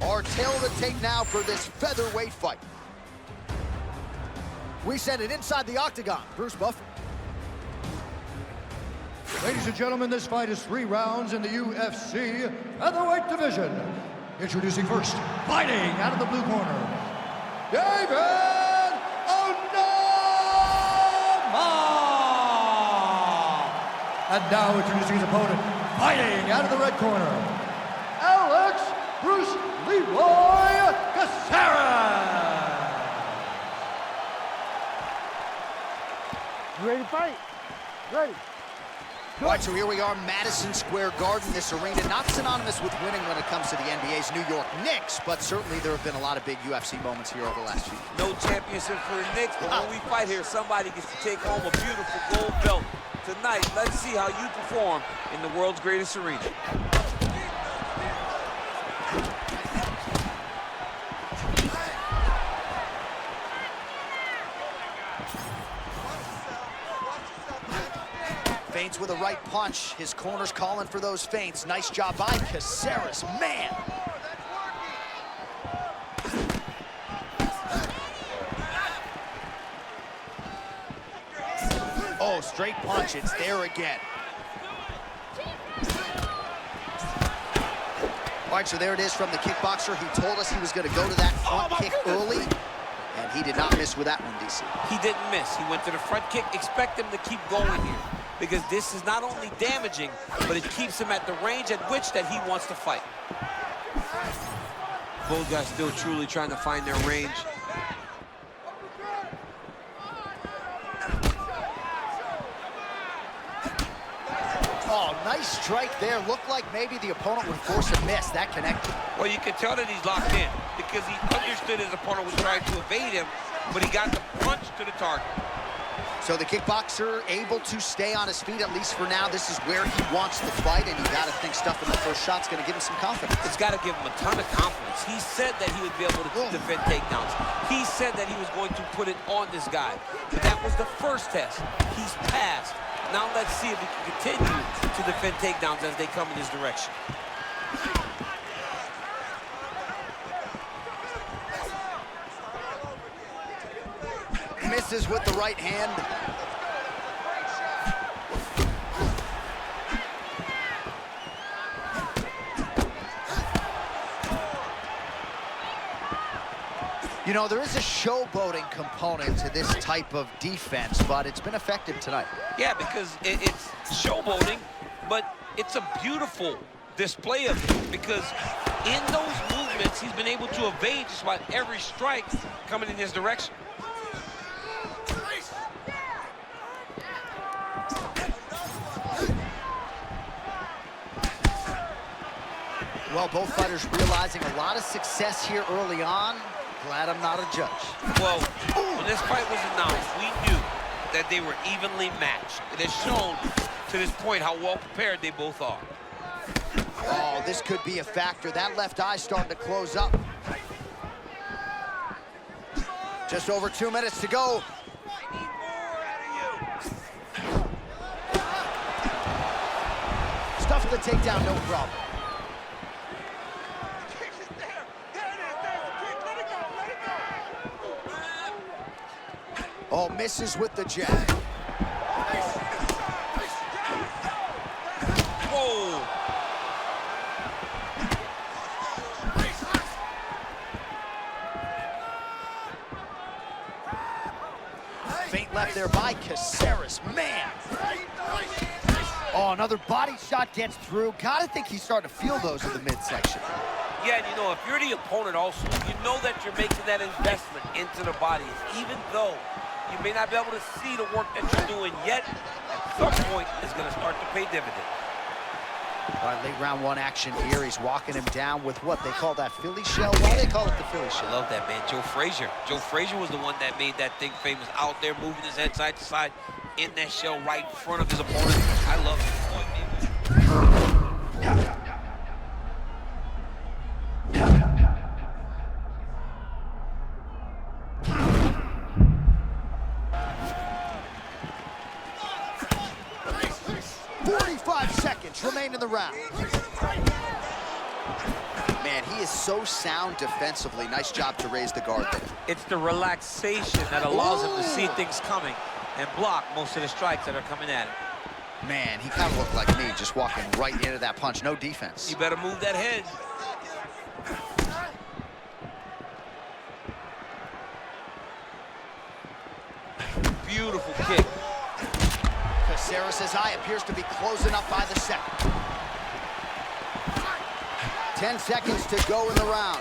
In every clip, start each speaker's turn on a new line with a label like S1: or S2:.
S1: Our tail of the tape now for this featherweight fight. We send it inside the octagon. Bruce Buffer.
S2: Ladies and gentlemen, this fight is 3 rounds in the UFC featherweight division. Introducing first, fighting out of the blue corner, David Onama! And now introducing his opponent, fighting out of the red corner, Alex Bruce Leroy Caceres!
S3: You ready to fight? Ready.
S1: All right, so here we are, Madison Square Garden. This arena not synonymous with winning when it comes to the NBA's New York Knicks, but certainly there have been a lot of big UFC moments here over the last few years.
S4: No championship for the Knicks, but when we fight here, somebody gets to take home a beautiful gold belt. Tonight, let's see how you perform in the world's greatest arena.
S1: Feints with a right punch. His corner's calling for those feints. Nice job by Caceres, man. Oh, straight punch, it's there again. All right, so there it is from the kickboxer. He told us he was gonna go to that front kick early, and he did not miss with that one, DC.
S4: He didn't miss. He went to the front kick. Expect him to keep going here, because this is not only damaging, but it keeps him at the range at which that he wants to fight. Both guys still truly trying to find their range.
S1: Oh, nice strike there. Looked like maybe the opponent would force a miss. That connected.
S4: Well, you can tell that he's locked in because he understood his opponent was trying to evade him, but he got the punch to the target.
S1: So the kickboxer able to stay on his feet, at least for now. This is where he wants to fight, and you got to think stuffing the first shot's going to give him some confidence.
S4: It's got to give him a ton of confidence. He said that he would be able to defend takedowns. He said that he was going to put it on this guy. But that was the first test. He's passed. Now let's see if he can continue to defend takedowns as they come in his direction.
S1: Misses with the right hand. You know, there is a showboating component to this type of defense, but it's been effective tonight.
S4: Yeah, because it's showboating, but it's a beautiful display of it, because in those movements, he's been able to evade just about every strike coming in his direction.
S1: Well, both fighters realizing a lot of success here early on. Glad I'm not a judge.
S4: Well, when this fight was announced, we knew that they were evenly matched. It has shown to this point how well prepared they both are.
S1: Oh, this could be a factor. That left eye starting to close up. Just over 2 minutes to go.
S4: I need more out of you.
S1: Stuff the takedown, no problem. Oh, misses with the jab.
S4: Whoa.
S1: Feint left there by Caceres, man. Oh, another body shot gets through. Gotta think he's starting to feel those in the midsection.
S4: Yeah, and you know, if you're the opponent also, you know that you're making that investment into the bodies, even though you may not be able to see the work that you're doing yet, at some point, it's going to start to pay dividends.
S1: All right, late round one action here. He's walking him down with what they call that Philly shell. Why do they call it the Philly shell?
S4: I love that, man. Joe Frazier. Joe Frazier was the one that made that thing famous, out there moving his head side to side in that shell right in front of his opponent. I love it.
S1: 45 seconds remain in the round. Man, he is so sound defensively. Nice job to raise the guard there.
S4: It's the relaxation that allows him to see things coming and block most of the strikes that are coming at him.
S1: Man, he kind of looked like me, just walking right into that punch. No defense.
S4: You better move that head. Beautiful kick.
S1: Caceres' eye appears to be closing up by the second. 10 seconds to go in the round.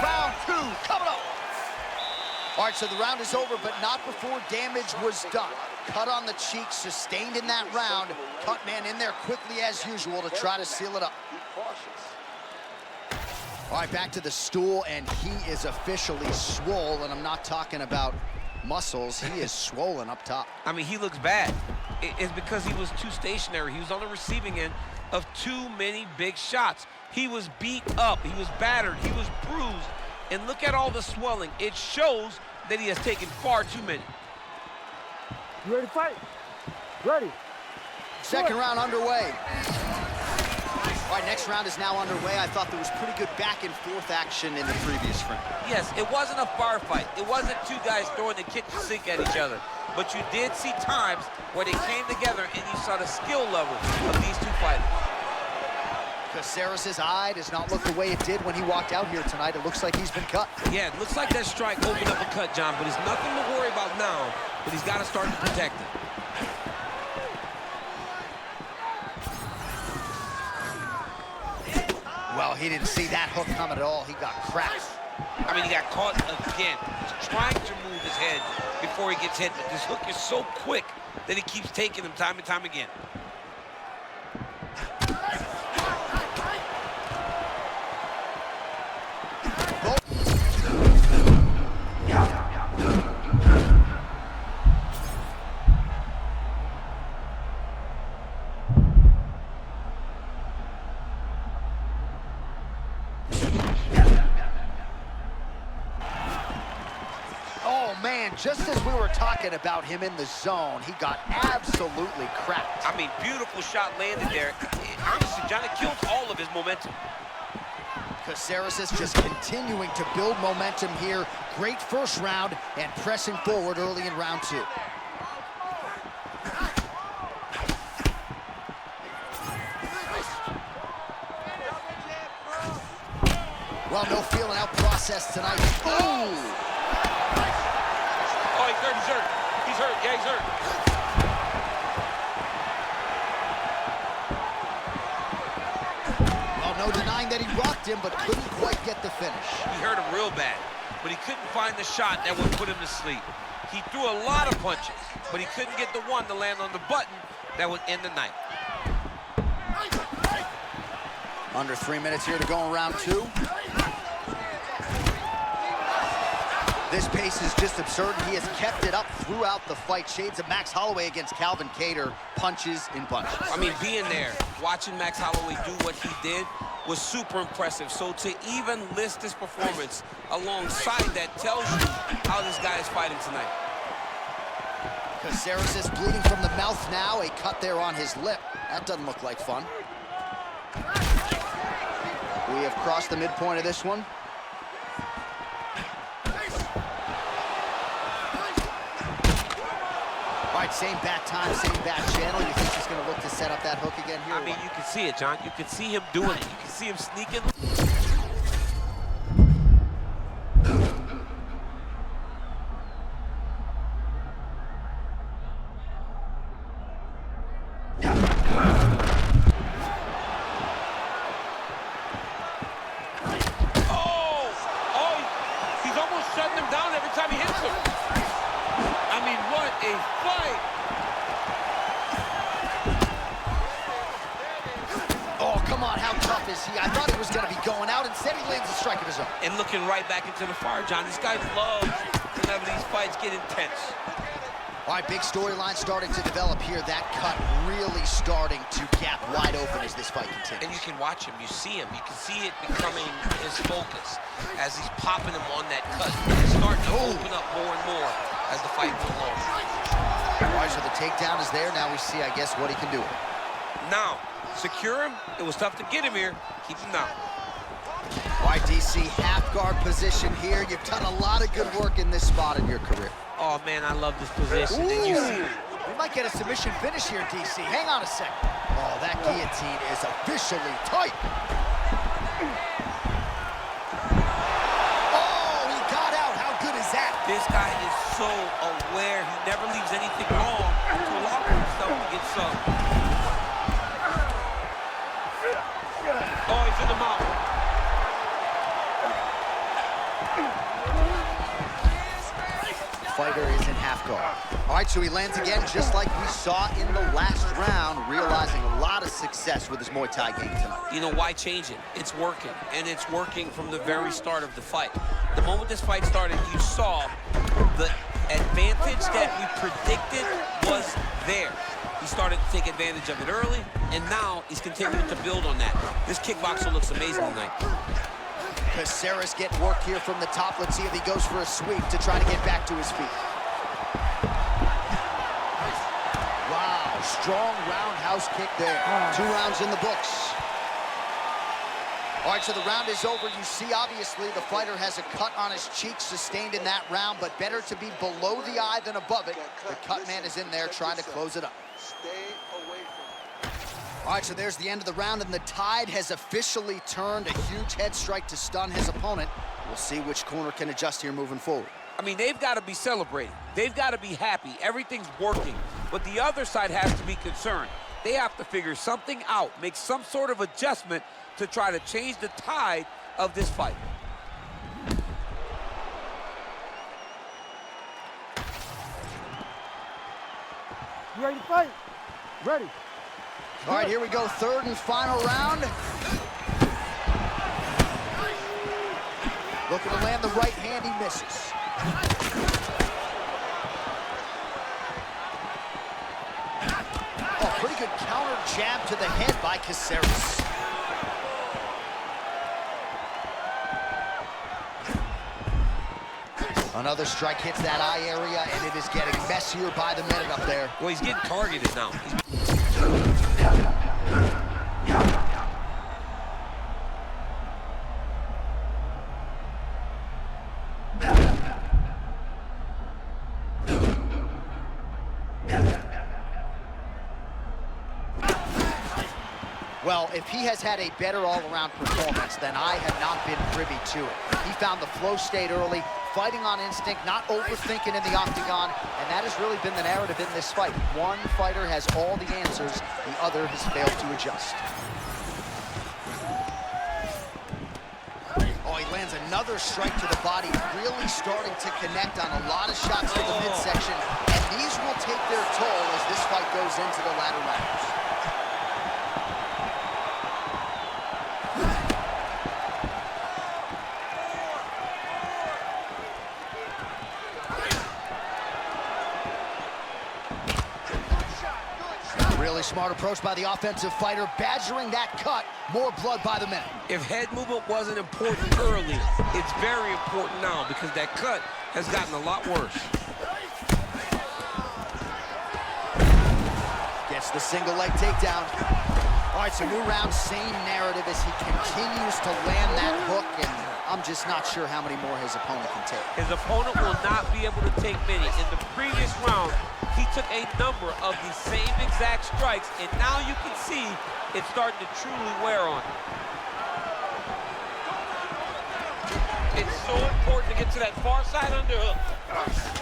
S1: Round 2 coming up. All right, so the round is over, but not before damage was done. Cut on the cheek, sustained in that round. Cutman in there quickly as usual to try to seal it up. All right, back to the stool, and he is officially swole, and I'm not talking about muscles. He is swollen up top.
S4: I mean, he looks bad. It's because he was too stationary. He was on the receiving end of too many big shots. He was beat up. He was battered. He was bruised. And look at all the swelling. It shows that he has taken far too many.
S3: You ready to fight? Ready.
S1: Second round underway. All right, next round is now underway. I thought there was pretty good back and forth action in the previous round.
S4: Yes, it wasn't a bar fight. It wasn't two guys throwing the kitchen sink at each other. But you did see times where they came together and you saw the skill level of these two fighters.
S1: Caceres' eye does not look the way it did when he walked out here tonight. It looks like he's been cut.
S4: Yeah, it looks like that strike opened up a cut, John, but there's nothing to worry about now, but he's got to start to protect it.
S1: Well, he didn't see that hook coming at all. He got cracked.
S4: I mean, he got caught again. He's trying to move his head before he gets hit, but this hook is so quick that he keeps taking him time and time again.
S1: Just as we were talking about him in the zone, he got absolutely cracked.
S4: I mean, beautiful shot landed there. Honestly, John, it killed all of his momentum.
S1: Caceres is just continuing to build momentum here. Great first round and pressing forward early in round 2. Well, no feeling out process tonight. Ooh!
S4: Oh, he's hurt, he's hurt. He's hurt, yeah, he's hurt.
S1: Well, no denying that he rocked him, but couldn't quite get the finish.
S4: He hurt him real bad, but he couldn't find the shot that would put him to sleep. He threw a lot of punches, but he couldn't get the one to land on the button that would end the night.
S1: Under 3 minutes here to go in round 2. This pace is just absurd. He has kept it up throughout the fight. Shades of Max Holloway against Calvin Kattar, punches in bunches.
S4: I mean, being there, watching Max Holloway do what he did was super impressive. So to even list this performance alongside that tells you how this guy is fighting tonight.
S1: Caceres is bleeding from the mouth now. A cut there on his lip. That doesn't look like fun. We have crossed the midpoint of this one. All right, same bat time, same bat channel. You think he's going to look to set up that hook again here?
S4: I mean, you can see it, John. You can see him doing it. You can see him sneaking. He's almost shutting him down every time he hits him. I mean, what a fight!
S1: Oh, come on, how tough is he? I thought he was going to be going out. Instead, he lands a strike of his own.
S4: And looking right back into the fire, John. This guy loves whenever these fights get intense.
S1: All right, big storyline starting to develop here. That cut really starting to gap wide open as this fight continues.
S4: And you can watch him, you see him, you can see it becoming his focus as he's popping him on that cut. It's starting to open up more and more. as the fight went along.
S1: All right, so the takedown is there. Now we see, I guess, what he can do.
S4: Now, secure him. It was tough to get him here. Keep him down.
S1: All right, DC, half guard position here. You've done a lot of good work in this spot in your career.
S4: Oh, man, I love this position.
S1: Ooh.
S4: And you see,
S1: we might get a submission finish here, DC. Hang on a second. Oh, that guillotine is officially tight. Oh, he got out. How good is that?
S4: this guy is so aware. He never leaves anything wrong to allow himself to get some. Oh, he's in the mouth.
S1: Fighter is in half guard. All right, so he lands again, just like we saw in the last round, realizing a lot of success with his Muay Thai game tonight.
S4: You know, why change it? It's working, and it's working from the very start of the fight. The moment this fight started, you saw the advantage that we predicted was there. He started to take advantage of it early, and now he's continuing to build on that. This kickboxer looks amazing tonight.
S1: Caceres getting work here from the top. Let's see if he goes for a sweep to try to get back to his feet. Wow, strong roundhouse kick there. 2 rounds in the books. All right, so the round is over. You see, obviously, the fighter has a cut on his cheek sustained in that round, but better to be below the eye than above it. The cut man is in there trying to close it up. All right, so there's the end of the round, and the tide has officially turned. A huge head strike to stun his opponent. We'll see which corner can adjust here moving forward.
S4: I mean, they've got to be celebrating. They've got to be happy. Everything's working. But the other side has to be concerned. They have to figure something out, make some sort of adjustment to try to change the tide of this fight.
S3: You ready to fight? Ready.
S1: All right, here we go, third and final round. Looking to land the right hand, he misses. Oh, pretty good counter jab to the head by Caceres. Another strike hits that eye area, and it is getting messier by the minute up there.
S4: Well, he's getting targeted now.
S1: Well, if he has had a better all-around performance, then I have not been privy to it. He found the flow state early, fighting on instinct, not overthinking in the octagon, and that has really been the narrative in this fight. One fighter has all the answers, the other has failed to adjust. Oh, he lands another strike to the body, really starting to connect on a lot of shots to the midsection, and these will take their toll as this fight goes into the latter rounds. Really smart approach by the offensive fighter, badgering that cut. More blood by the minute.
S4: If head movement wasn't important early, it's very important now because that cut has gotten a lot worse.
S1: Gets the single leg takedown. All right, so new round, same narrative as he continues to land that hook, and I'm just not sure how many more his opponent can take.
S4: His opponent will not be able to take many. In the previous round, he took a number of the same exact strikes, and now you can see it's starting to truly wear on him. It's so important to get to that far side underhook.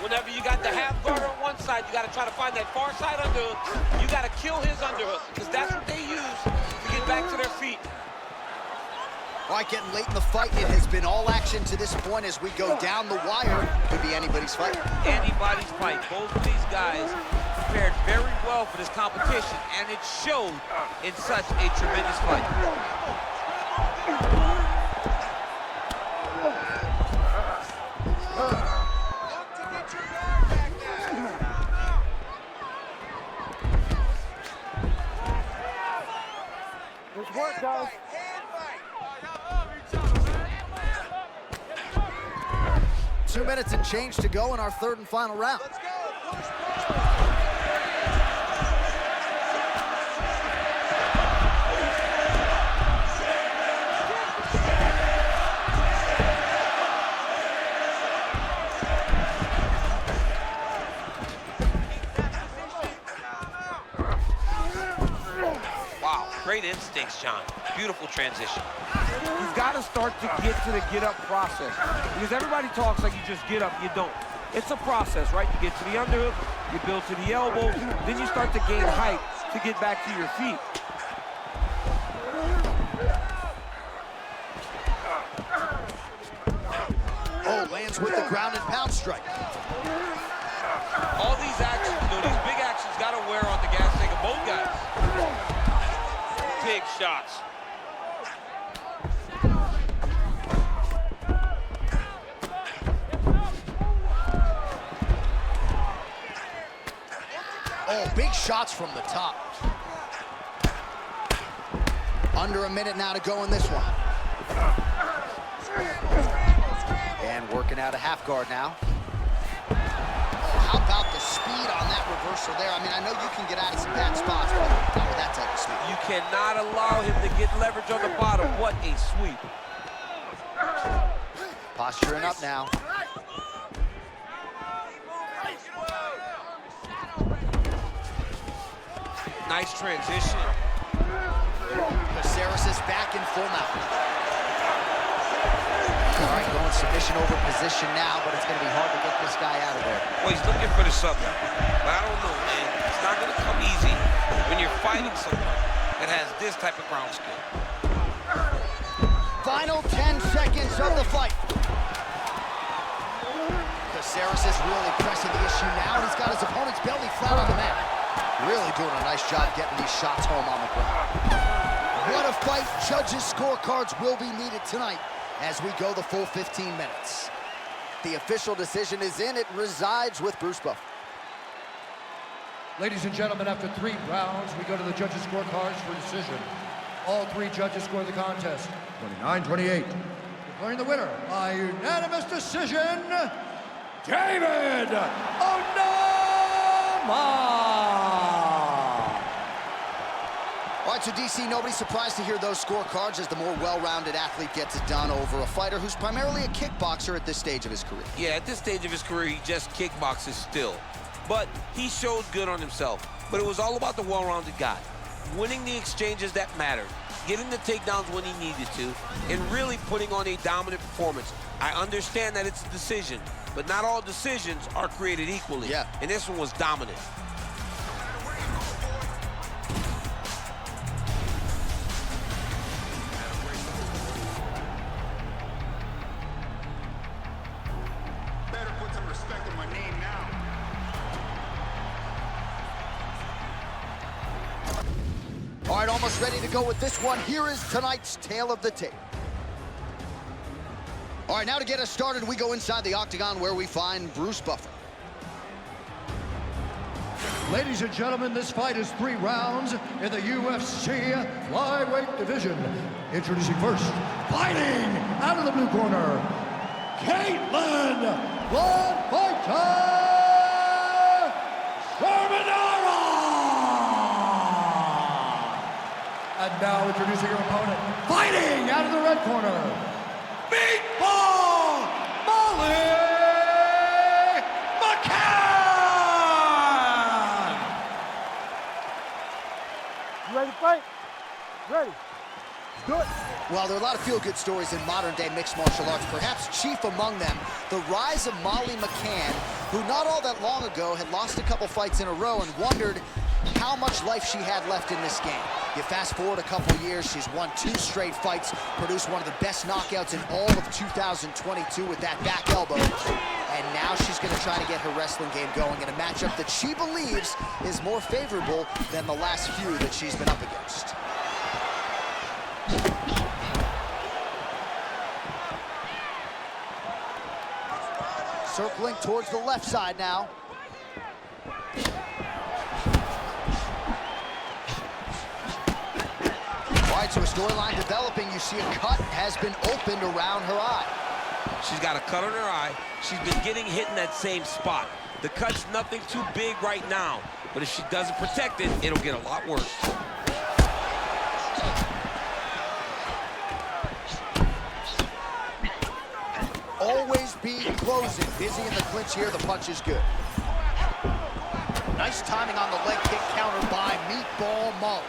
S4: Whenever you got the half guard on one side, you got to try to find that far side underhook. You got to kill his underhook, because that's what they use to get back to their feet.
S1: All right, getting late in the fight, it has been all action to this point as we go down the wire. Could be anybody's fight.
S4: Anybody's fight. Both of these guys prepared very well for this competition, and it showed in such a tremendous fight.
S3: Let's work, guys.
S1: 2 minutes minutes and change to go in our third and final round.
S3: Let's go.
S4: Wow, great instincts, John. Beautiful transition.
S3: You've got to start to get to the get-up process. Because everybody talks like you just get up, you don't. It's a process, right? You get to the underhook, you build to the elbow, then you start to gain height to get back to your feet.
S1: Oh, lands with the ground and pound strike.
S4: All these actions, these big actions got to wear on the gas tank of both guys. Big shots.
S1: Oh, big shots from the top. Under a minute now to go in this one. And working out a half guard now. Oh, how about the speed on that reversal there? I mean, I know you can get out of some bad spots, but not with that type of speed.
S4: You cannot allow him to get leverage on the bottom. What a sweep.
S1: Posturing up now.
S4: Nice transition.
S1: Caceres is back in full mount. All right, going submission over position now, but it's going to be hard to get this guy out of there.
S4: Well, he's looking for the submission. But I don't know, man. It's not going to come easy when you're fighting someone that has this type of ground skill.
S1: Final 10 seconds of the fight. Caceres is really pressing the issue now, and he's got his opponent's belly flat on the mat. Really doing a nice job getting these shots home on the ground. What a fight. Judges' scorecards will be needed tonight as we go the full 15 minutes. The official decision is in. It resides with Bruce Buffer.
S2: Ladies and gentlemen, after 3 rounds, we go to the judges' scorecards for decision. All 3 judges score the contest 29-28. Declaring the winner by unanimous decision, David Onama!
S1: All right, so DC, nobody's surprised to hear those scorecards as the more well-rounded athlete gets it done over a fighter who's primarily a kickboxer at this stage of his career.
S4: Yeah, at this stage of his career, he just kickboxes still. But he showed good on himself. But it was all about the well-rounded guy. Winning the exchanges that mattered, getting the takedowns when he needed to, and really putting on a dominant performance. I understand that it's a decision, but not all decisions are created equally.
S1: Yeah.
S4: And this one was dominant.
S5: Better put some respect on my name now.
S1: All right, almost ready to go with this one. Here is tonight's tale of the tape. All right, now to get us started, we go inside the octagon where we find Bruce Buffer.
S2: Ladies and gentlemen, this fight is 3 rounds in the UFC flyweight division. Introducing first, fighting out of the blue corner, Caitlin Blood Fighter Shermanara! And now introducing her opponent, fighting out of the red corner, Meatball Molly McCann!
S3: You ready to fight? Ready. Do it.
S1: Well, there are a lot of feel-good stories in modern-day mixed martial arts, perhaps chief among them, the rise of Molly McCann, who not all that long ago had lost a couple fights in a row and wondered how much life she had left in this game. You fast forward a couple years, she's won 2 straight fights, produced one of the best knockouts in all of 2022 with that back elbow, and now she's going to try to get her wrestling game going in a matchup that she believes is more favorable than the last few that she's been up against. Circling towards the left side now. All right, so a storyline developing. You see a cut has been opened around her eye.
S4: She's got a cut on her eye. She's been getting hit in that same spot. The cut's nothing too big right now, but if she doesn't protect it, it'll get a lot worse.
S1: Always be closing. Busy in the clinch here. The punch is good. Nice timing on the leg kick counter by Meatball Molly.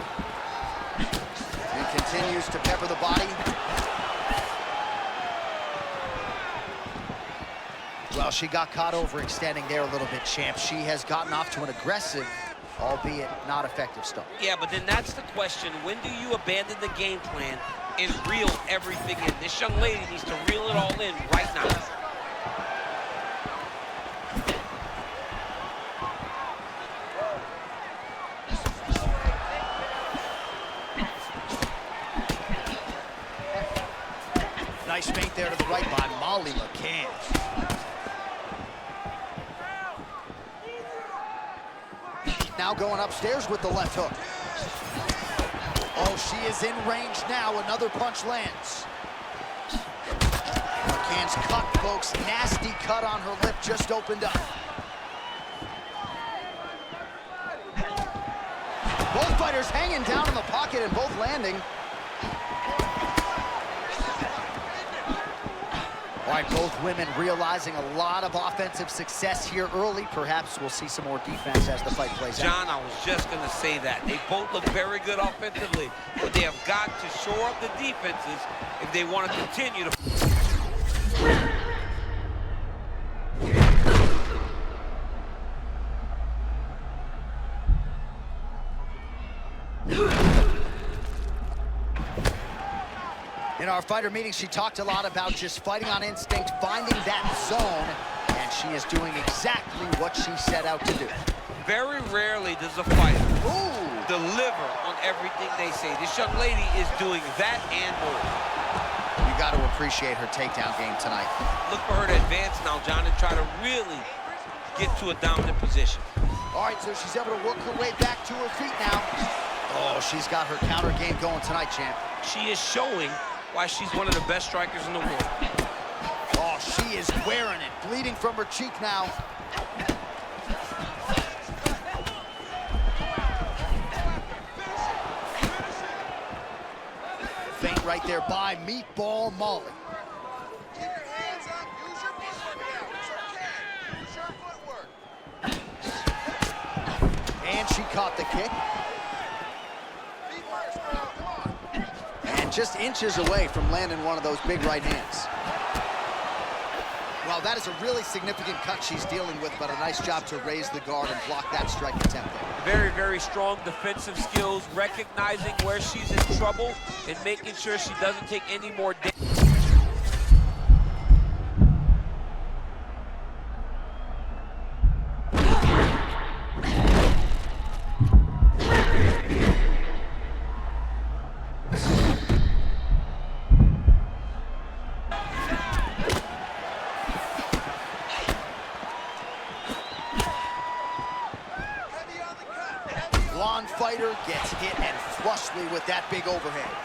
S1: And continues to pepper the body. Well, she got caught overextending there a little bit, champ. She has gotten off to an aggressive, albeit not effective start.
S4: Yeah, but then that's the question. When do you abandon the game plan and reel everything in? This young lady needs to reel it all in right now.
S1: Nice feint there to the right by Molly McCann. Now going upstairs with the left hook. Oh, she is in range now. Another punch lands. McCann's cut, folks. Nasty cut on her lip just opened up. Both fighters hanging down in the pocket and both landing. All right, both women realizing a lot of offensive success here early. Perhaps we'll see some more defense as the fight plays out.
S4: John, I was just going to say that. They both look very good offensively, but they have got to shore up the defenses if they want to continue to...
S1: In our fighter meeting, she talked a lot about just fighting on instinct, finding that zone, and she is doing exactly what she set out to do.
S4: Very rarely does a fighter deliver on everything they say. This young lady is doing that and more.
S1: You got to appreciate her takedown game tonight.
S4: Look for her to advance now, John, and try to really get to a dominant position.
S1: All right, so she's able to work her way back to her feet now. Oh, she's got her counter game going tonight, champ.
S4: She is showing why she's one of the best strikers in the world.
S1: Oh, she is wearing it. Bleeding from her cheek now. Feint right there by Meatball Molly.
S5: Keep your hands up. Use your footwork. Use your footwork.
S1: And she caught the kick.
S5: Be first, bro. Come on.
S1: And just inches away from landing one of those big right hands. Well, that is a really significant cut she's dealing with, but a nice job to raise the guard and block that strike attempt there.
S4: Very, very strong defensive skills, recognizing where she's in trouble and making sure she doesn't take any more damage.
S1: Blonde fighter gets hit and flushly with that big overhand.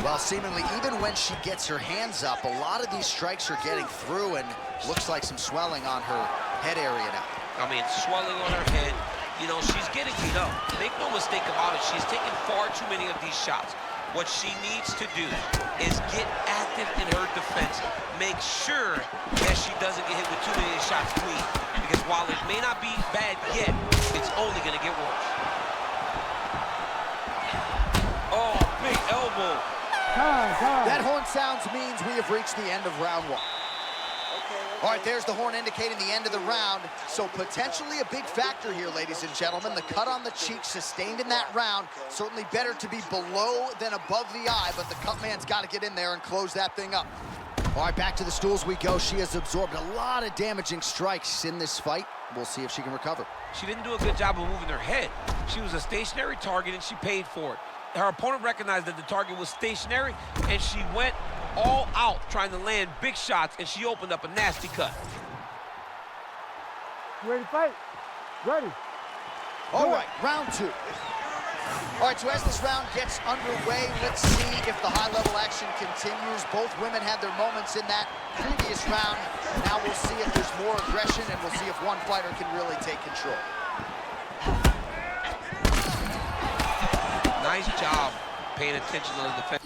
S1: Well, seemingly, even when she gets her hands up, a lot of these strikes are getting through and looks like some swelling on her head area now.
S4: I mean, swelling on her head. You know, she's getting beat up. Make no mistake about it. She's taking far too many of these shots. What she needs to do is get active in her defense. Make sure that she doesn't get hit with too many shots clean. Because while it may not be bad yet, it's only going to get worse. Oh, big elbow.
S1: That horn sounds means we have reached the end of round one. All right, there's the horn indicating the end of the round. So potentially a big factor here, ladies and gentlemen. The cut on the cheek sustained in that round. Certainly better to be below than above the eye, but the cut man's got to get in there and close that thing up. All right, back to the stools we go. She has absorbed a lot of damaging strikes in this fight. We'll see if she can recover.
S4: She didn't do a good job of moving her head. She was a stationary target, and she paid for it. Her opponent recognized that the target was stationary, and she went all out trying to land big shots, and she opened up a nasty cut.
S6: You ready to fight? Ready.
S1: All right, round two. All right, so as this round gets underway, let's see if the high-level action continues. Both women had their moments in that previous round. Now we'll see if there's more aggression, and we'll see if one fighter can really take control.
S4: Nice job paying attention to the defense.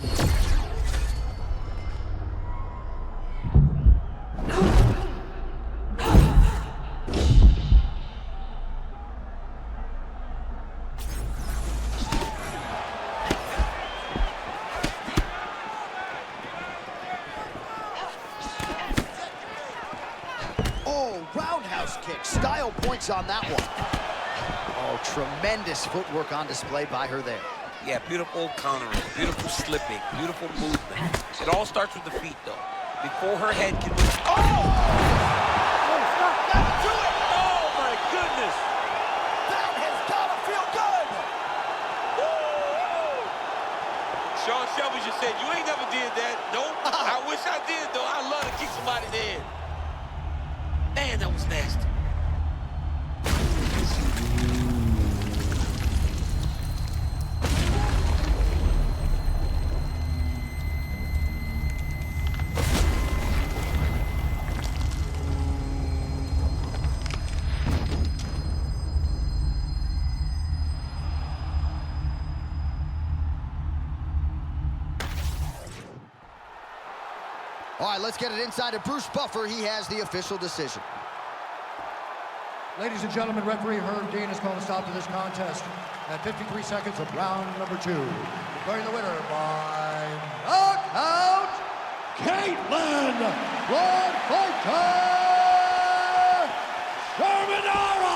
S1: Oh, roundhouse kick. Style points on that one. Oh, tremendous footwork on display by her there.
S4: Yeah, beautiful countering, beautiful slipping, beautiful movement. It all starts with the feet, though. Before her head can move. Oh!
S3: Oh, stop.
S1: Gotta do it!
S4: Oh, my goodness!
S1: That has gotta feel good!
S4: Sean Shelby just said, you ain't never did that. Nope. I wish I did, though. I love to kick somebody in the head. Man, that was nasty.
S1: All right, let's get it inside to Bruce Buffer. He has the official decision.
S2: Ladies and gentlemen, referee Herb Dean has called a stop to this contest at 53 seconds of round number 2. Declaring the winner by knockout, Caitlin Fighter Shermanara!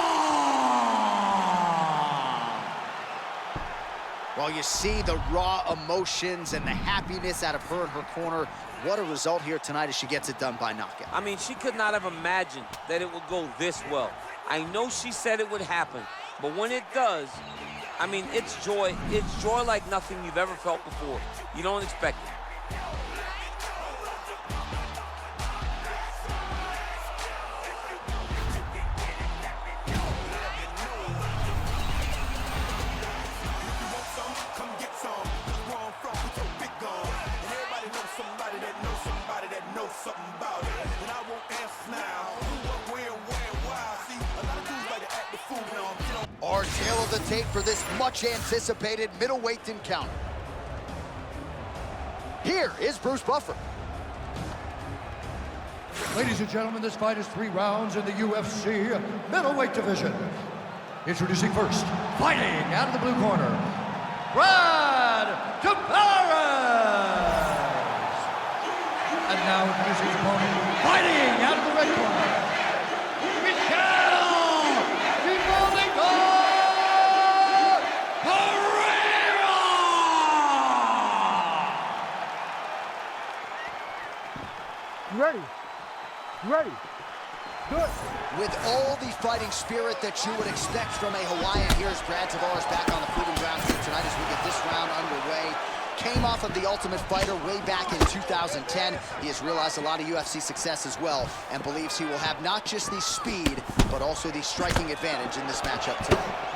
S1: Well, you see the raw emotions and the happiness out of her in her corner. What a result here tonight as she gets it done by knockout.
S4: I mean, she could not have imagined that it would go this well. I know she said it would happen, but when it does, I mean, it's joy. It's joy like nothing you've ever felt before. You don't expect it.
S1: Our tail of the tape for this much-anticipated middleweight encounter. Here is Bruce Buffer.
S2: Ladies and gentlemen, this fight is 3 rounds in the UFC middleweight division. Introducing first, fighting out of the blue corner, Brad Tavares. And now introducing his opponent, fighting out of the red corner,
S3: Ready. Ready. Good.
S1: With all the fighting spirit that you would expect from a Hawaiian, here's Brad Tavares back on the Proving Grounds here tonight as we get this round underway. Came off of the Ultimate Fighter way back in 2010. He has realized a lot of UFC success as well and believes he will have not just the speed, but also the striking advantage in this matchup tonight.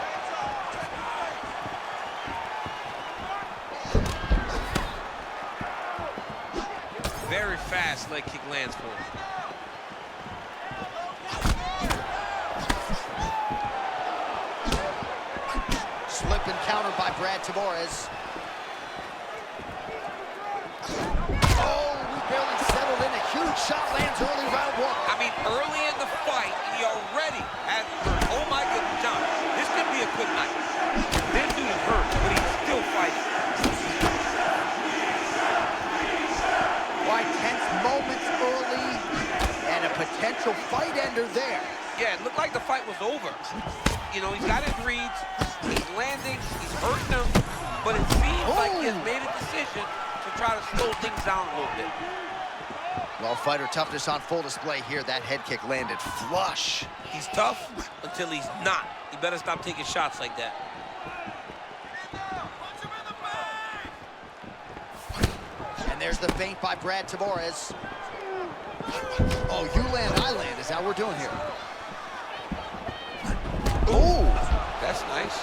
S4: Very fast leg kick lands for him.
S1: Slip and counter by Brad Tavares. Oh, we barely settled in. A huge shot lands early round 1.
S4: I mean, early in the fight, he already had hurt. Oh my goodness, John. This could be a quick night. This dude is hurt, but he's still fighting.
S1: Why, tense moments early and a potential fight ender there.
S4: Yeah, it looked like the fight was over. You know, he's got his reads, he's landing, he's hurting him, but it seems like he has made a decision to try to slow things down a little bit.
S1: Well, fighter toughness on full display here. That head kick landed flush.
S4: He's tough until he's not. He better stop taking shots like that.
S1: And there's the feint by Brad Tavares. Oh, you land, I land is how we're doing here.
S4: Ooh, that's nice.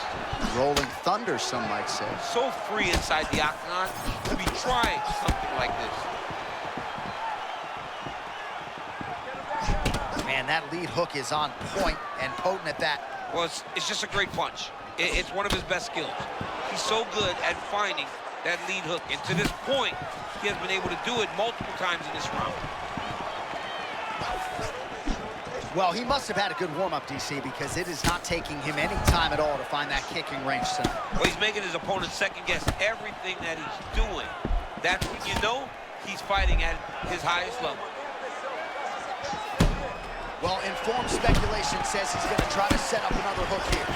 S1: Rolling thunder, some might say.
S4: So free inside the octagon to be trying something like this.
S1: Man, that lead hook is on point and potent at that.
S4: Well, it's just a great punch. It's one of his best skills. He's so good at finding that lead hook. And to this point, he has been able to do it multiple times in this round.
S1: Well, he must have had a good warm-up, DC, because it is not taking him any time at all to find that kicking range tonight.
S4: Well, he's making his opponent second-guess everything that he's doing. That's when you know he's fighting at his highest level.
S1: Well, informed speculation says he's going to try to set up another hook here.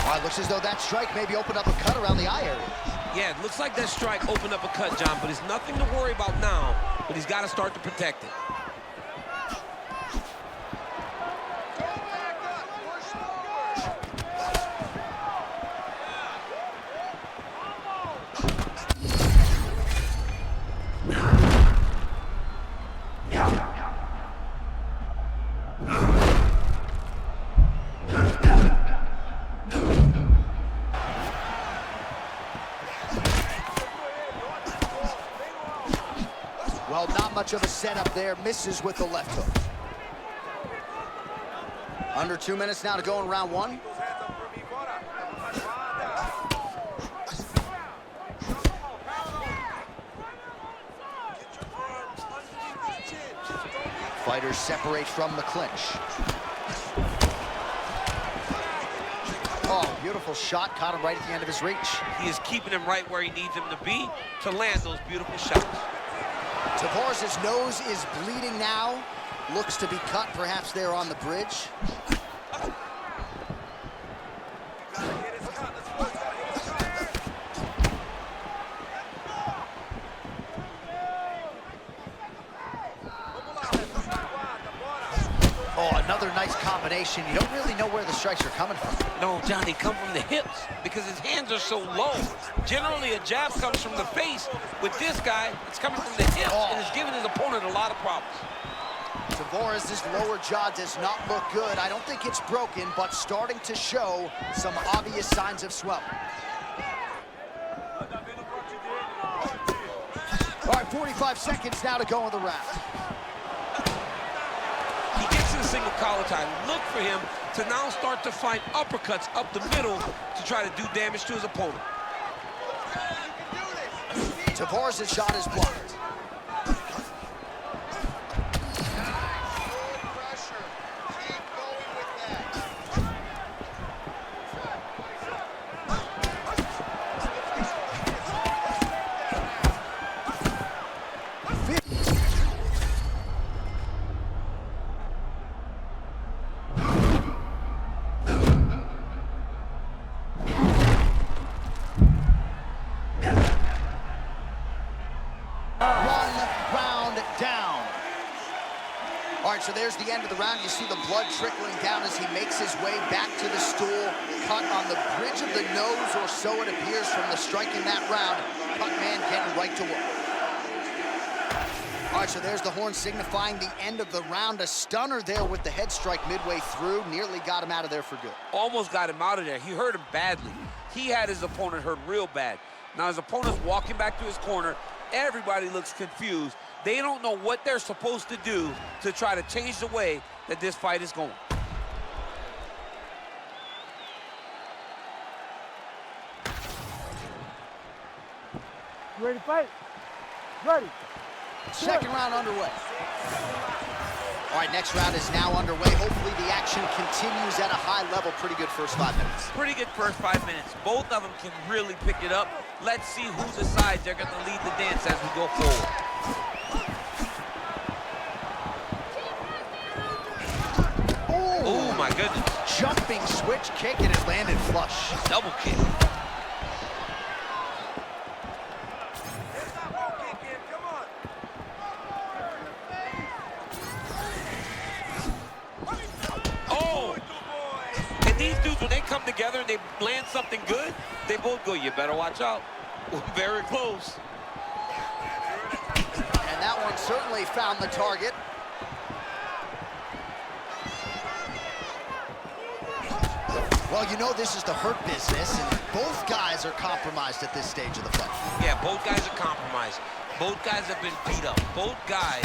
S1: Well, it looks as though that strike maybe opened up a cut around the eye area.
S4: Yeah, it looks like that strike opened up a cut, John, but it's nothing to worry about now, but he's got to start to protect it.
S1: Well, not much of a setup there. Misses with the left hook. Under 2 minutes now to go in round one. Fighters separate from the clinch. Oh, beautiful shot. Caught him right at the end of his reach.
S4: He is keeping him right where he needs him to be to land those beautiful shots.
S1: Tavares' nose is bleeding now. Looks to be cut, perhaps there on the bridge. Oh, another nice combination. You don't really know where the strikes are coming from.
S4: No, John, they come from the hips because his hands are so low. Generally, a jab comes from the face. With this guy, it's coming from the hips, and it's giving his opponent a lot of problems.
S1: Tavares' lower jaw does not look good. I don't think it's broken, but starting to show some obvious signs of swelling. All right, 45 seconds now to go in the round.
S4: He gets to the single collar tie. Look for him to now start to find uppercuts up the middle to try to do damage to his opponent.
S1: Tavares' shot is blocked. So there's the end of the round. You see the blood trickling down as he makes his way back to the stool. Cut on the bridge of the nose, or so it appears from the strike in that round. Cut man getting right to work. All right, so there's the horn signifying the end of the round. A stunner there with the head strike midway through. Nearly got him out of there for good.
S4: Almost got him out of there. He hurt him badly. He had his opponent hurt real bad. Now his opponent's walking back to his corner. Everybody looks confused. They don't know what they're supposed to do to try to change the way that this fight is going.
S6: You ready to fight? Ready.
S1: Second round underway. All right, next round is now underway. Hopefully the action continues at a high level. Pretty good first 5 minutes.
S4: Pretty good first 5 minutes. Both of them can really pick it up. Let's see who decides they're going to lead the dance as we go forward. Oh, my goodness.
S1: Jumping switch kick, and it landed flush.
S4: Double kick. Oh! And these dudes, when they come together and they land something good, they both go, you better watch out. Very close.
S1: And that one certainly found the target. Well, you know this is the hurt business, and both guys are compromised at this stage of the fight.
S4: Yeah, both guys are compromised. Both guys have been beat up. Both guys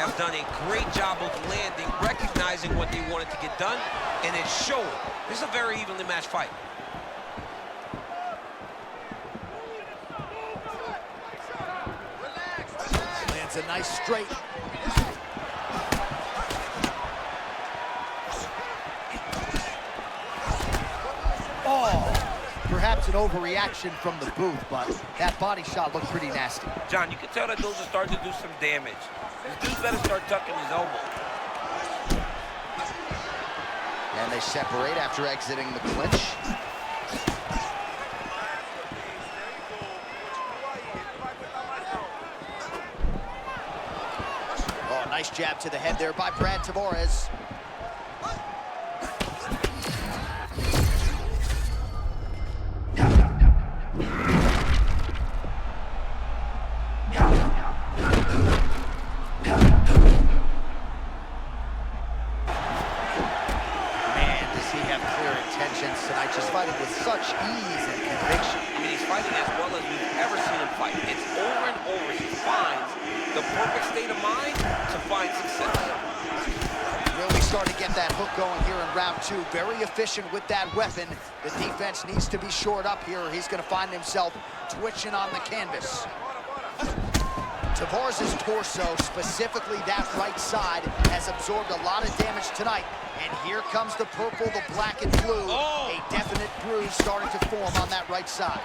S4: have done a great job of landing, recognizing what they wanted to get done, and it's showing. This is a very evenly matched fight.
S1: Lands a nice straight. Oh, perhaps an overreaction from the booth, but that body shot looked pretty nasty.
S4: John, you can tell that those are starting to do some damage. This dude's better start tucking his elbow.
S1: And they separate after exiting the clinch. Oh, nice jab to the head there by Brad Tavares. Tonight, just fighting with such ease and conviction.
S4: I mean, he's fighting as well as we've ever seen him fight. It's over and over. He finds the perfect state of mind to find success.
S1: Really starting to get that hook going here in round 2. Very efficient with that weapon. The defense needs to be shored up here, or he's going to find himself twitching on the canvas. Tavares' torso, specifically that right side, has absorbed a lot of damage tonight. And here comes the purple, the black, and blue.
S4: Oh.
S1: A definite bruise starting to form on that right side.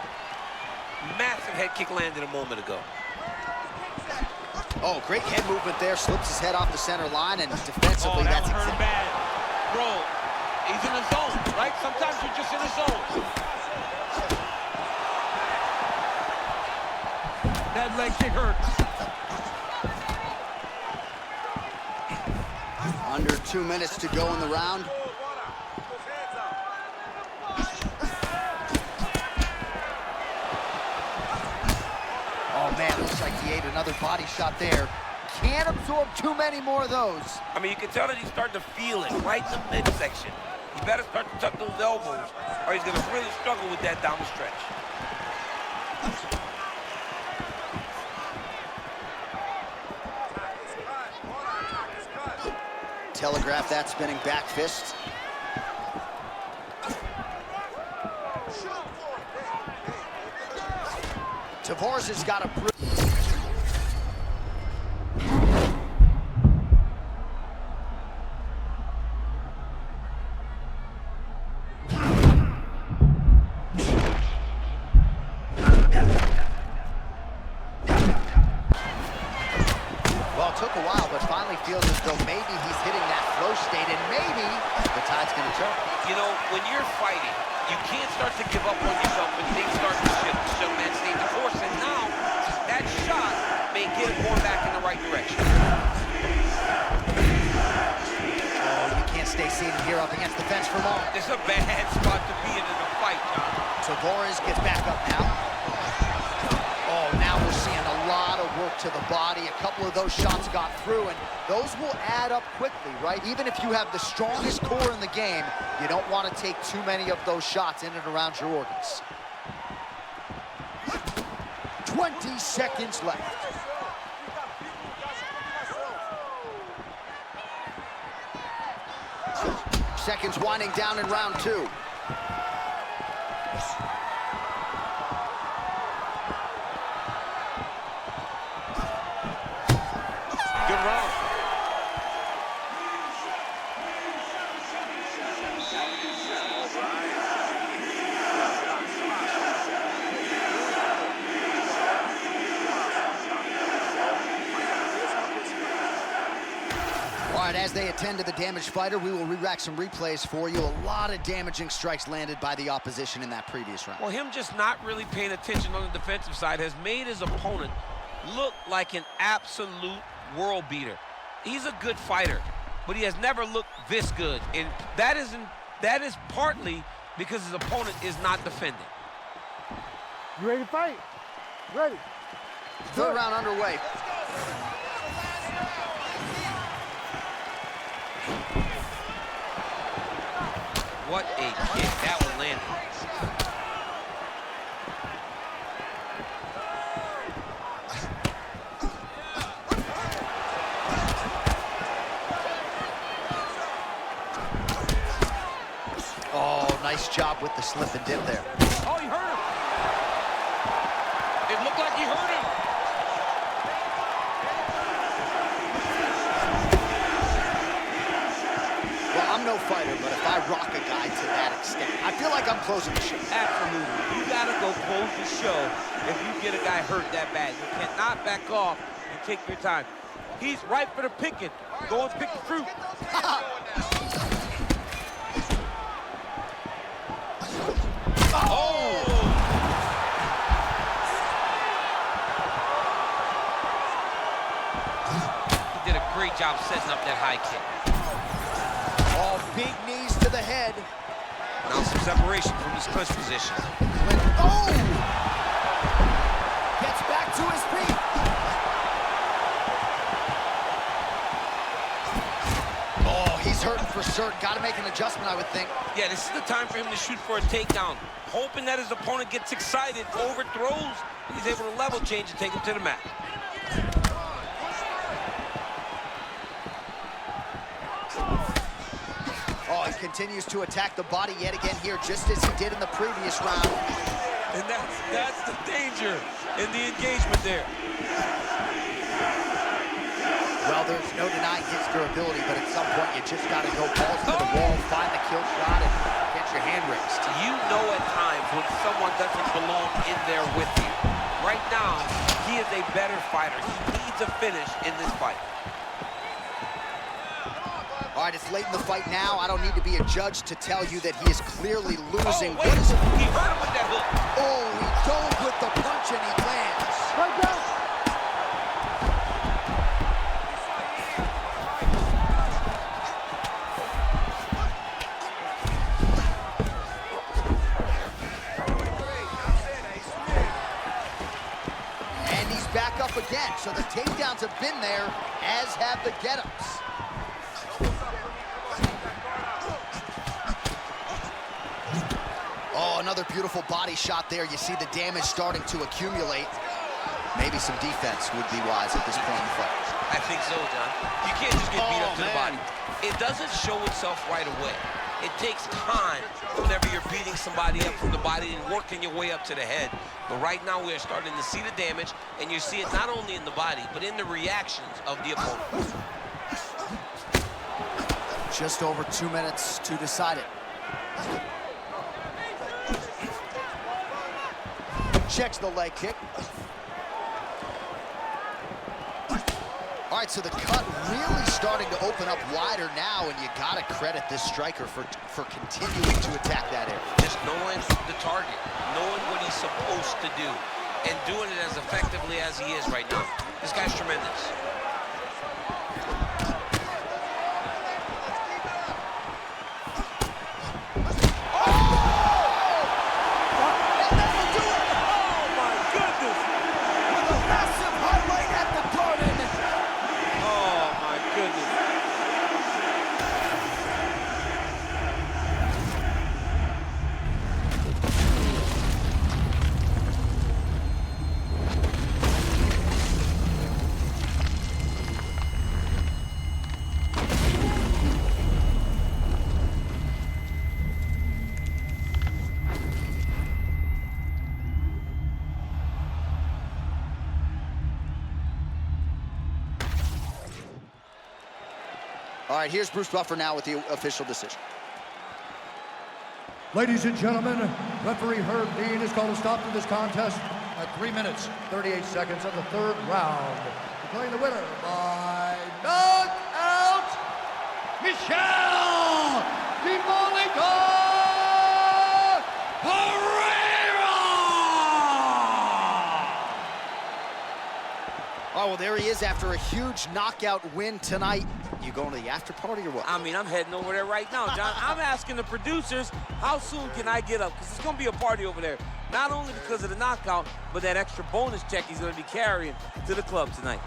S4: Massive head kick landed a moment ago.
S1: Oh, great head movement there. Slips his head off the center line, and defensively, that's exactly
S3: bad. Bro, he's in the zone, right? Sometimes you're just in the zone. That leg kick hurts.
S1: Under 2 minutes to go in the round. Oh man, looks like he ate another body shot there. Can't absorb too many more of those.
S4: I mean, you can tell that he's starting to feel it right in the midsection. He better start to tuck those elbows, or he's going to really struggle with that down the stretch.
S1: Telegraph that spinning back fist. Tavares has got a took a while, but finally feels as though maybe he's hitting that flow state, and maybe the tide's going to turn.
S4: You know, when you're fighting, you can't start to give up on yourself when things start to shift. So man stayed the course, and now that shot may get him going back in the right direction.
S1: Oh, you can't stay seated here up against the fence for long.
S4: This is a bad spot to be in a fight, John.
S1: Tavares gets back up now. Oh, now we're seeing a lot of work to the body. A couple of those shots got through, and those will add up quickly, right? Even if you have the strongest core in the game, you don't want to take too many of those shots in and around your organs. 20 seconds left. Seconds winding down in round 2.
S4: Good round.
S1: All right, as they attend to the damaged fighter, we will re-rack some replays for you. A lot of damaging strikes landed by the opposition in that previous round.
S4: Well, him just not really paying attention on the defensive side has made his opponent look like an absolute world beater. He's a good fighter, but he has never looked this good, and that is partly because his opponent is not defending.
S6: You ready to fight? Ready.
S1: Third round underway.
S4: What a kick. That one landed.
S1: Oh, nice job with the slip and dip there.
S3: Oh, he hurt him.
S4: It looked like he hurt him.
S1: Well, I'm no fighter, but if I rock a guy to that extent, I feel like I'm closing the show.
S4: Absolutely. You gotta go close the show if you get a guy hurt that bad. You cannot back off and take your time. He's ripe for the picking. Go and pick the fruit. He did a great job setting up that high kick.
S1: All big knees to the head.
S4: Now some separation from his clinch position.
S1: Oh! Gets back to his feet. Oh, he's hurting for certain. Got to make an adjustment, I would think.
S4: Yeah, this is the time for him to shoot for a takedown. Hoping that his opponent gets excited, overthrows, and he's able to level change and take him to the mat.
S1: Oh, he continues to attack the body yet again here, just as he did in the previous round.
S4: And that's the danger in the engagement there.
S1: Well, there's no denying his durability, but at some point you just got to go balls to the wall, find the kill shot, and get your hand raised.
S4: You know at times when someone doesn't belong in there with you. Right now, he is a better fighter. He needs a finish in this fight.
S1: All right, it's late in the fight now. I don't need to be a judge to tell you that he is clearly losing.
S4: Oh, wait, he hurt him with that hook.
S1: Oh, he dove with the punch and he lands.
S6: Right down.
S1: And he's back up again. So the takedowns have been there, as have the get-ups. Oh, another beautiful body shot there. You see the damage starting to accumulate. Maybe some defense would be wise at this point in the fight.
S4: I think so, John. You can't just get beat up to the body. It doesn't show itself right away. It takes time whenever you're beating somebody up from the body and working your way up to the head. But right now we are starting to see the damage, and you see it not only in the body, but in the reactions of the opponent.
S1: Just over 2 minutes to decide it. Checks the leg kick. All right, so the cut really starting to open up wider now, and you gotta credit this striker for continuing to attack that area.
S4: Just knowing the target, knowing what he's supposed to do, and doing it as effectively as he is right now. This guy's tremendous.
S1: All right, here's Bruce Buffer now with the official decision.
S2: Ladies and gentlemen, referee Herb Dean has called a stop to this contest at 3 minutes, 38 seconds of the third round. Declaring the winner by knockout, Michel Demolica Pereira!
S1: Oh, well, there he is after a huge knockout win tonight. You going to the after party or what?
S4: I mean, I'm heading over there right now, John. I'm asking the producers, how soon can I get up? Because it's going to be a party over there. Not only because of the knockout, but that extra bonus check he's going to be carrying to the club tonight.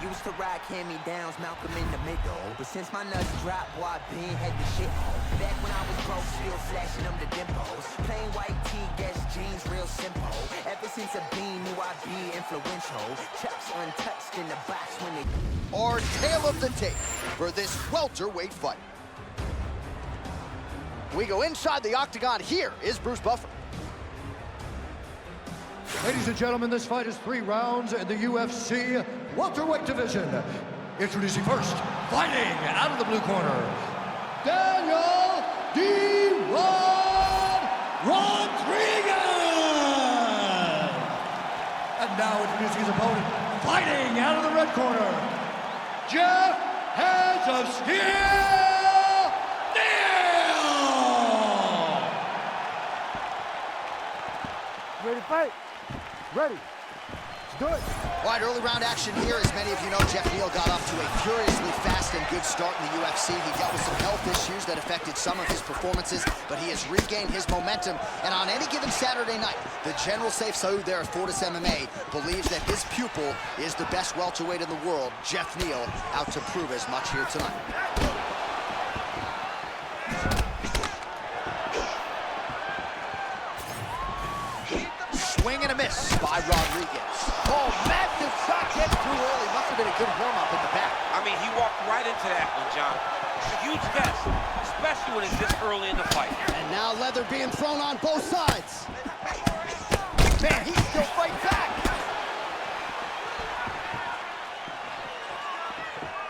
S7: Used to rock hand-me-downs, Malcolm in the middle. But since my nuts dropped, boy, I been had the shit. Back when I was broke, still flashing them the dimples. Plain white tee, Guess jeans, real simple. Ever since a bean, knew I'd be influential. Chucks untouched in the box when they...
S1: Our tale of the tape for this welterweight fight. We go inside the octagon. Here is Bruce Buffer.
S2: Ladies and gentlemen, this fight is 3 rounds in the UFC welterweight division. Introducing first, fighting out of the blue corner, Daniel D-Rod Rodriguez. And now introducing his opponent, fighting out of the red corner, Jeff Hands of Steel Neal.
S6: Ready to fight? Ready. Let's do it.
S1: All right, early round action here. As many of you know, Jeff Neal got off to a furiously fast and good start in the UFC. He dealt with some health issues that affected some of his performances, but he has regained his momentum. And on any given Saturday night, the General Safe Saud there at Fortis MMA believes that his pupil is the best welterweight in the world. Jeff Neal out to prove as much here tonight. Swing and a miss by Rodriguez. Oh, massive shot gets through early. Must have been a good warm-up in the back.
S4: I mean, he walked right into that one, John. It's a huge test, especially when it's this early in the fight.
S1: And now leather being thrown on both sides. Man, he still fights back.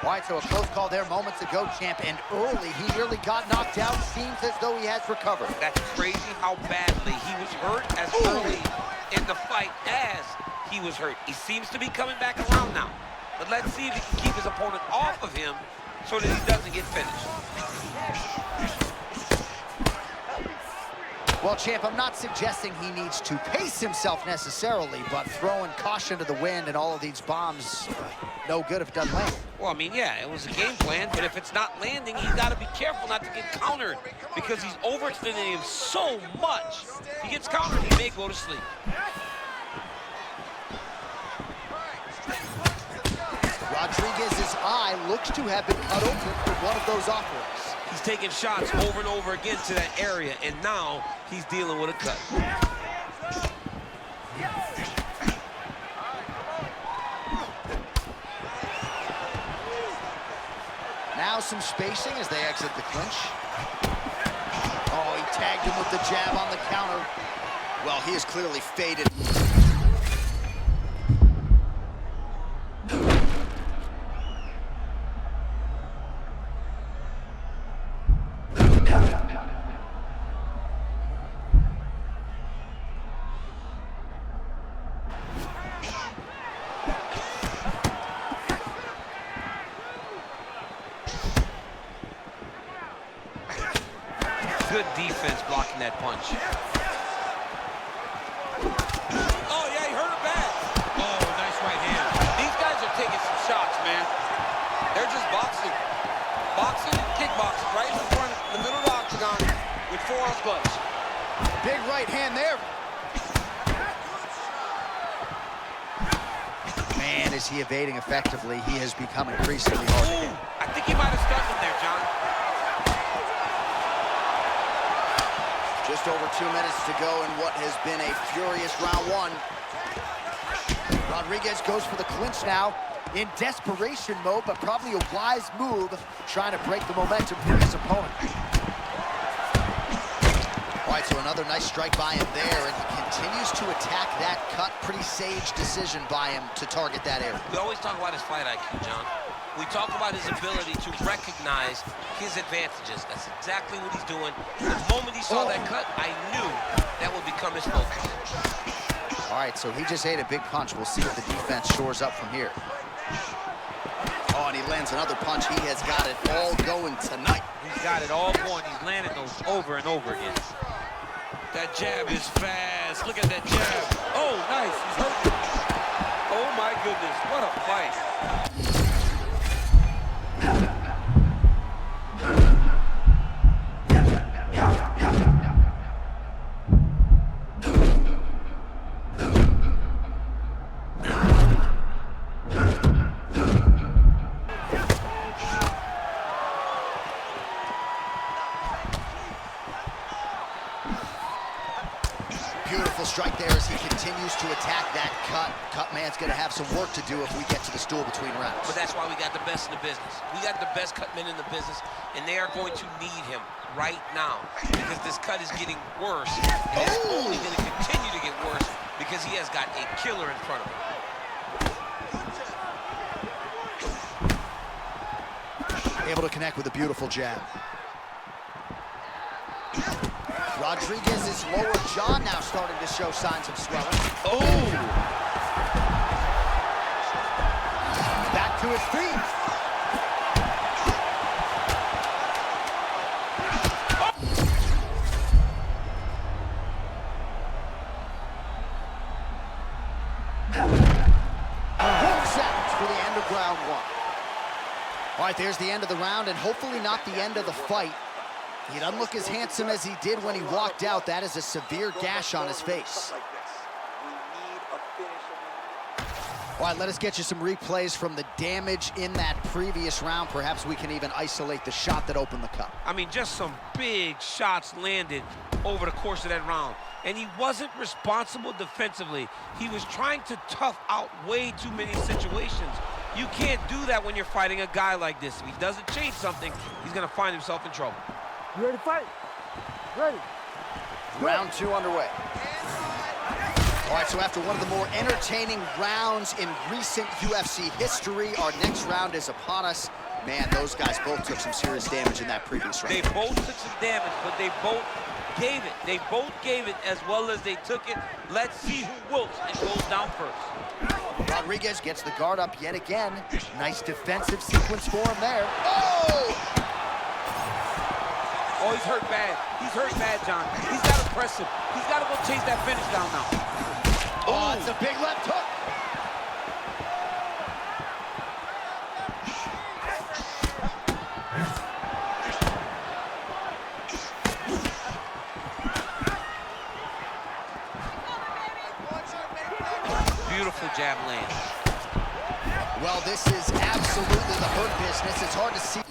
S1: All right, so a close call there moments ago, champ. And early, he nearly got knocked out. Seems as though he has recovered.
S4: That's crazy how badly he was hurt as early in the fight as he was hurt. He seems to be coming back around now. But let's see if he can keep his opponent off of him so that he doesn't get finished.
S1: Well, champ, I'm not suggesting he needs to pace himself necessarily, but throwing caution to the wind and all of these bombs, no good if it doesn't land.
S4: Well, I mean, yeah, it was a game plan, but if it's not landing, he's got to be careful not to get countered because he's overextending him so much. If he gets countered, he may go to sleep.
S1: Rodriguez's eye looks to have been cut open for one of those offerings.
S4: He's taking shots over and over again to that area, and now he's dealing with a cut.
S1: Now some spacing as they exit the clinch. Oh, he tagged him with the jab on the counter. Well, he is clearly faded.
S4: Good defense blocking that punch. Oh, yeah, he hurt it bad. Oh, nice right hand. These guys are taking some shots, man. They're just boxing. Boxing and kickboxing right in front, in the middle of the octagon with forearm gloves.
S1: Big right hand there. Man, is he evading effectively. He has become increasingly hard to hit.
S4: I think he might have stunned him there, John.
S1: Just over 2 minutes to go in what has been a furious round one. Rodriguez goes for the clinch now in desperation mode, but probably a wise move trying to break the momentum for his opponent. All right, so another nice strike by him there, and he continues to attack that cut. Pretty sage decision by him to target that area.
S4: We always talk about his fight IQ, John. We talk about his ability to recognize his advantages. That's exactly what he's doing. The moment he saw that cut, I knew that would become his focus.
S1: All right, so he just ate a big punch. We'll see if the defense shores up from here. Oh, and he lands another punch. He has got it all going tonight.
S4: He's got it all going. He's landing those over and over again. That jab is fast. Look at that jab. Oh, nice. He's hurt. Oh, my goodness. What a fight.
S1: to attack that cut. Cut man's gonna have some work to do if we get to the stool between rounds.
S4: But that's why we got the best in the business. We got the best cut men in the business, and they are going to need him right now because this cut is getting worse. And it's only going to continue to get worse because he has got a killer in front of him.
S1: Able to connect with a beautiful jab. Rodriguez's lower jaw now starting to show signs of swelling.
S4: Oh!
S1: Back to his feet. Hooks out for the end of round one. All right, there's the end of the round, and hopefully not the end of the fight. He doesn't look as handsome as he did when he walked out. That is a severe gash on his face. All right, let us get you some replays from the damage in that previous round. Perhaps we can even isolate the shot that opened the cut.
S4: I mean, just some big shots landed over the course of that round. And he wasn't responsible defensively. He was trying to tough out way too many situations. You can't do that when you're fighting a guy like this. If he doesn't change something, he's gonna find himself in trouble.
S6: You ready to fight? Ready.
S1: Round two underway. All right, so after one of the more entertaining rounds in recent UFC history, our next round is upon us. Man, those guys both took some serious damage in that previous round.
S4: They both took some damage, but they both gave it. They both gave it as well as they took it. Let's see who wilts and goes down first.
S1: Rodriguez gets the guard up yet again. Nice defensive sequence for him there. Oh!
S4: Oh, he's hurt bad. He's hurt bad, John. He's got to press him. He's got to go chase that finish down now.
S1: Oh, it's a big left hook.
S4: Beautiful jab land.
S1: Well, this is absolutely the hurt business. It's hard to see.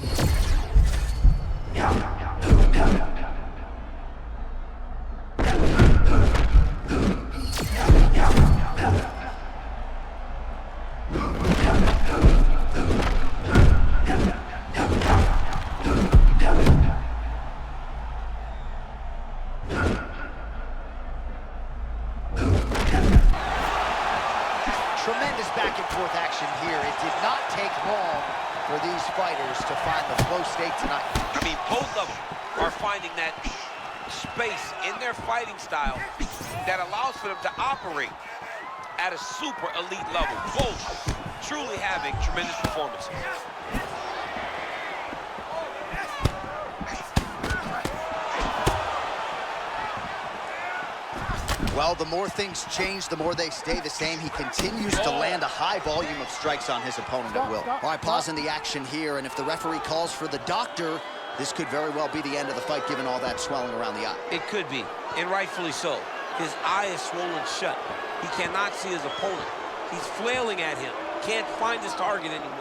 S1: Tremendous back and forth action here. It did not take long for these fighters to find the flow state tonight.
S4: I mean, both of them are finding that space in their fighting style that allows for them to operate at a super elite level. Both truly having tremendous performances.
S1: Well, the more things change, the more they stay the same. He continues to land a high volume of strikes on his opponent at will. All right, pausing the action here, and if the referee calls for the doctor, this could very well be the end of the fight, given all that swelling around the eye.
S4: It could be, and rightfully so. His eye is swollen shut. He cannot see his opponent. He's flailing at him. Can't find his target anymore.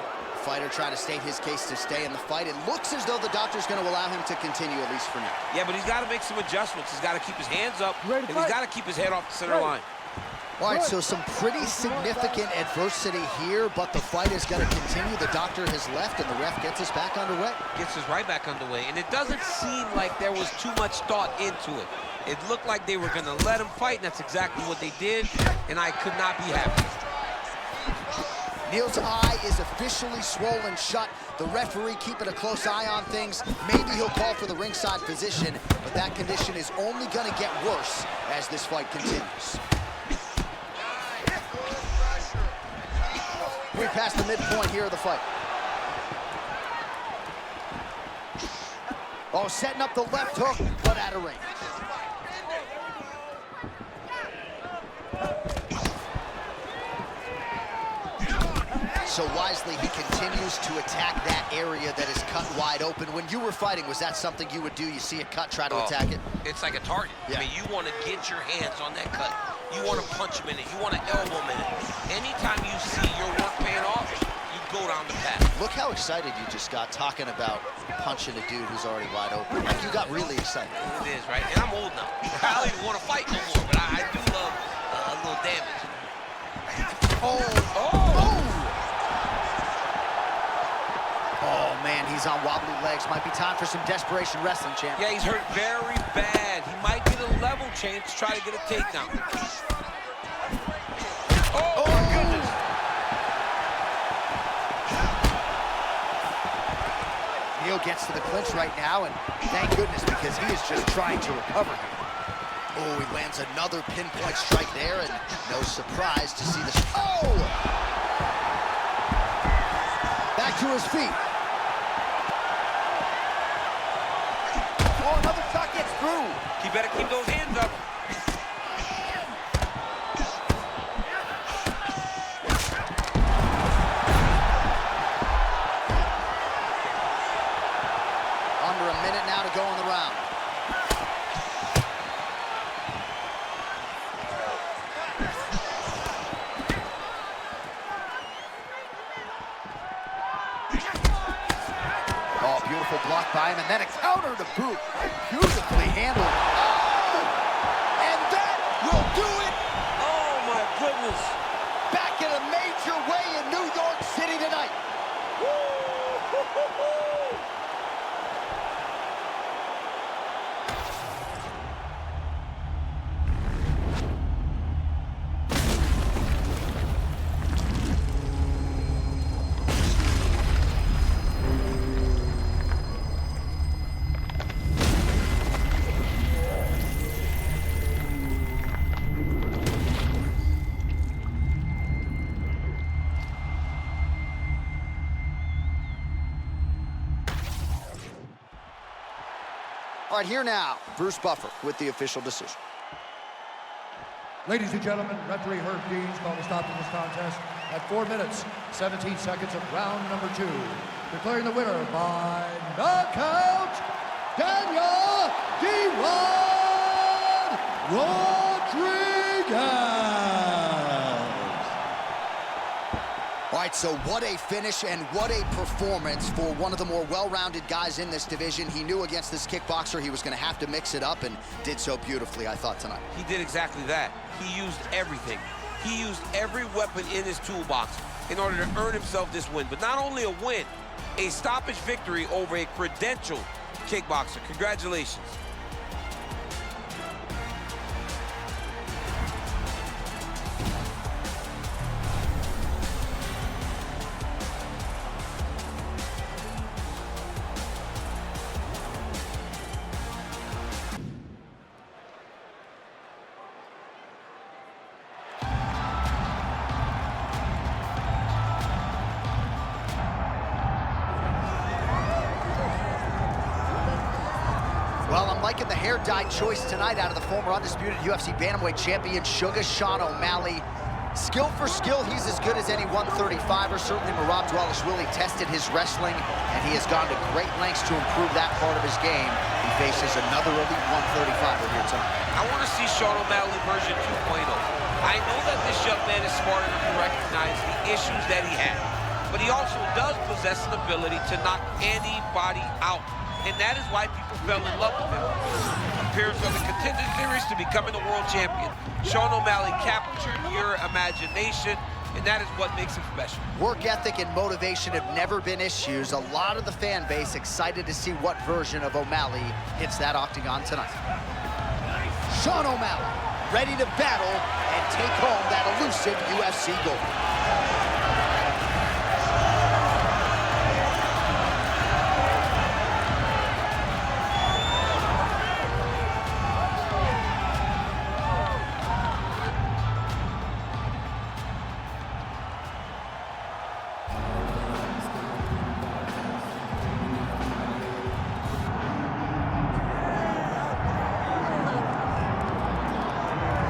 S1: Fighter trying to state his case to stay in the fight. It looks as though the doctor's going to allow him to continue, at least for now.
S4: Yeah, but he's got to make some adjustments. He's got to keep his hands up, and he's got to keep his head off the center line.
S1: All right, so some pretty significant adversity here, but the fight is going to continue. The doctor has left, and the ref gets us back underway.
S4: Gets us right back underway, and it doesn't seem like there was too much thought into it. It looked like they were going to let him fight, and that's exactly what they did, and I could not be happy.
S1: Neal's eye is officially swollen shut. The referee keeping a close eye on things. Maybe he'll call for the ringside physician, but that condition is only going to get worse as this fight continues. We're past the midpoint here of the fight. Oh, setting up the left hook, but out of range. So wisely, he continues to attack that area that is cut wide open. When you were fighting, was that something you would do? You see a cut, try to attack it?
S4: It's like a target.
S1: Yeah.
S4: I mean, you want to get your hands on that cut. You want to punch him in it. You want to elbow him in it. Anytime you see your work paying off, you go down the path.
S1: Look how excited you just got talking about punching a dude who's already wide open. Like, you got really excited.
S4: It is, right? And I'm old now. I don't even want to fight no more, but I do love a little damage.
S1: Oh, man, he's on wobbly legs. Might be time for some desperation wrestling, champ.
S4: Yeah, he's hurt very bad. He might get a level change to try to get a takedown. Oh, my goodness.
S1: Neal gets to the clinch right now, and thank goodness, because he is just trying to recover here. Oh, he lands another pinpoint strike there, and no surprise to see this. Oh! Back to his feet. Oh, another shot gets through.
S4: He better keep those hands up.
S1: Under a minute now to go in the round. Oh, beautiful block by him, and then a counter to boot. Beautifully handled. Oh! And that will do it.
S4: Oh, my goodness.
S1: Back in a major way in New York City tonight. All right, here now, Bruce Buffer with the official decision.
S2: Ladies and gentlemen, referee Herb Deans called a stop to this contest at 4 minutes, 17 seconds of round number 2. Declaring the winner by knockout, Daniel D-Rod Rodriguez.
S1: All right, so what a finish and what a performance for one of the more well-rounded guys in this division. He knew against this kickboxer he was going to have to mix it up, and did so beautifully, I thought, tonight.
S4: He did exactly that. He used everything. He used every weapon in his toolbox in order to earn himself this win. But not only a win, a stoppage victory over a credentialed kickboxer. Congratulations.
S1: Well, I'm liking the hair dye choice tonight out of the former undisputed UFC Bantamweight champion, Sugar Sean O'Malley. Skill for skill, he's as good as any 135er. Certainly, Merab Dvalishvili tested his wrestling, and he has gone to great lengths to improve that part of his game. He faces another elite 135er here tonight.
S4: I want to see Sean O'Malley version 2.0. I know that this young man is smart enough to recognize the issues that he had, but he also does possess an ability to knock anybody out. And that is why people fell in love with him. Appears from the Contender Series to becoming a world champion. Sean O'Malley captured your imagination, and that is what makes him special.
S1: Work ethic and motivation have never been issues. A lot of the fan base excited to see what version of O'Malley hits that octagon tonight. Sean O'Malley, ready to battle and take home that elusive UFC gold.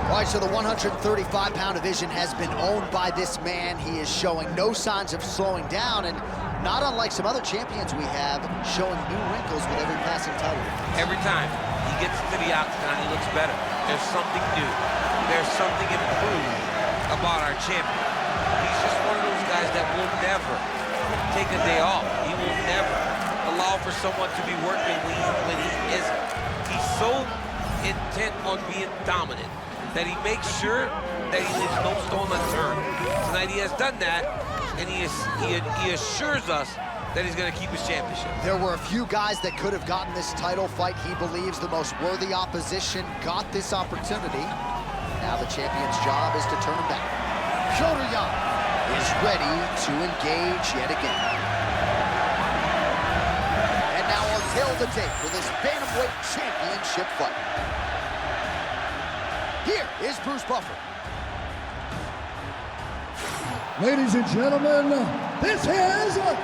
S1: All right, so the 135-pound division has been owned by this man. He is showing no signs of slowing down, and not unlike some other champions we have, showing new wrinkles with every passing title.
S4: Every time he gets into the octagon, he looks better. There's something new. There's something improved about our champion. He's just one of those guys that will never take a day off. He will never allow for someone to be working when he isn't. He's so intent on being dominant that he makes sure that he leaves no stone unturned. Tonight he has done that, and he assures us that he's going to keep his championship.
S1: There were a few guys that could have gotten this title fight. He believes the most worthy opposition got this opportunity. Now the champion's job is to turn him back. Petr Yan is ready to engage yet again. And now I'll tail the tape for this Bantamweight Championship fight. Here is Bruce Buffer.
S2: Ladies and gentlemen, this is the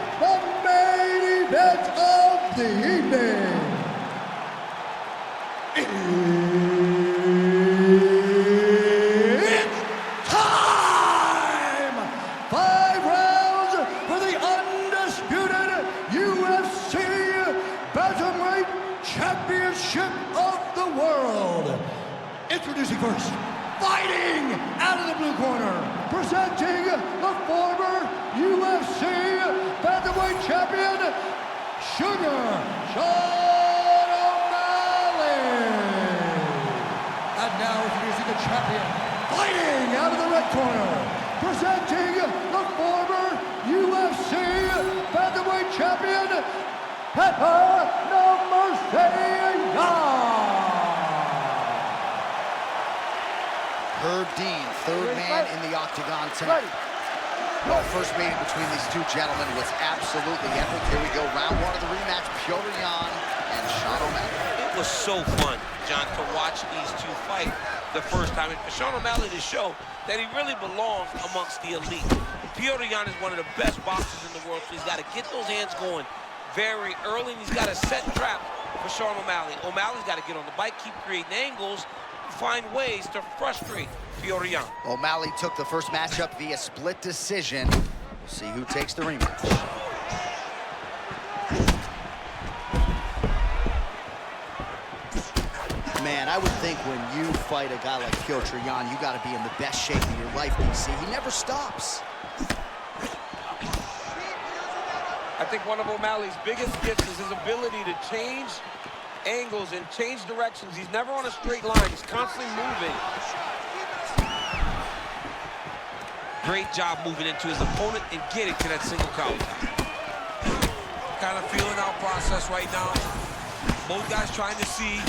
S2: main event of the evening. It's time! 5 rounds for the undisputed UFC Bantamweight Championship of the world. Introducing first, fighting out of the blue corner, presenting the former UFC Bantamweight Champion, Sugar Sean O'Malley. And now introducing the champion, fighting out of the red corner, presenting the former UFC Bantamweight Champion, Petr No Mercy Yan.
S1: Herb Dean, third man in the octagon tonight. Well, first meeting between these two gentlemen was absolutely epic. Here we go, round 1 of the rematch, Petr Yan and Sean O'Malley.
S4: It was so fun, John, to watch these two fight the first time. And for Sean O'Malley to show that he really belongs amongst the elite. Petr Yan is one of the best boxers in the world, so he's got to get those hands going very early, and he's got to set trap for Sean O'Malley. O'Malley's got to get on the bike, keep creating angles, find ways to frustrate Petr Yan.
S1: O'Malley took the first matchup via split decision. We'll see who takes the rematch. Man, I would think when you fight a guy like Petr Yan, you got to be in the best shape of your life, DC. He never stops.
S3: I think one of O'Malley's biggest gifts is his ability to change angles and change directions. He's never on a straight line. He's constantly moving.
S4: Great job moving into his opponent and getting to that single count.
S3: Kind of feeling out process right now. Both guys trying to see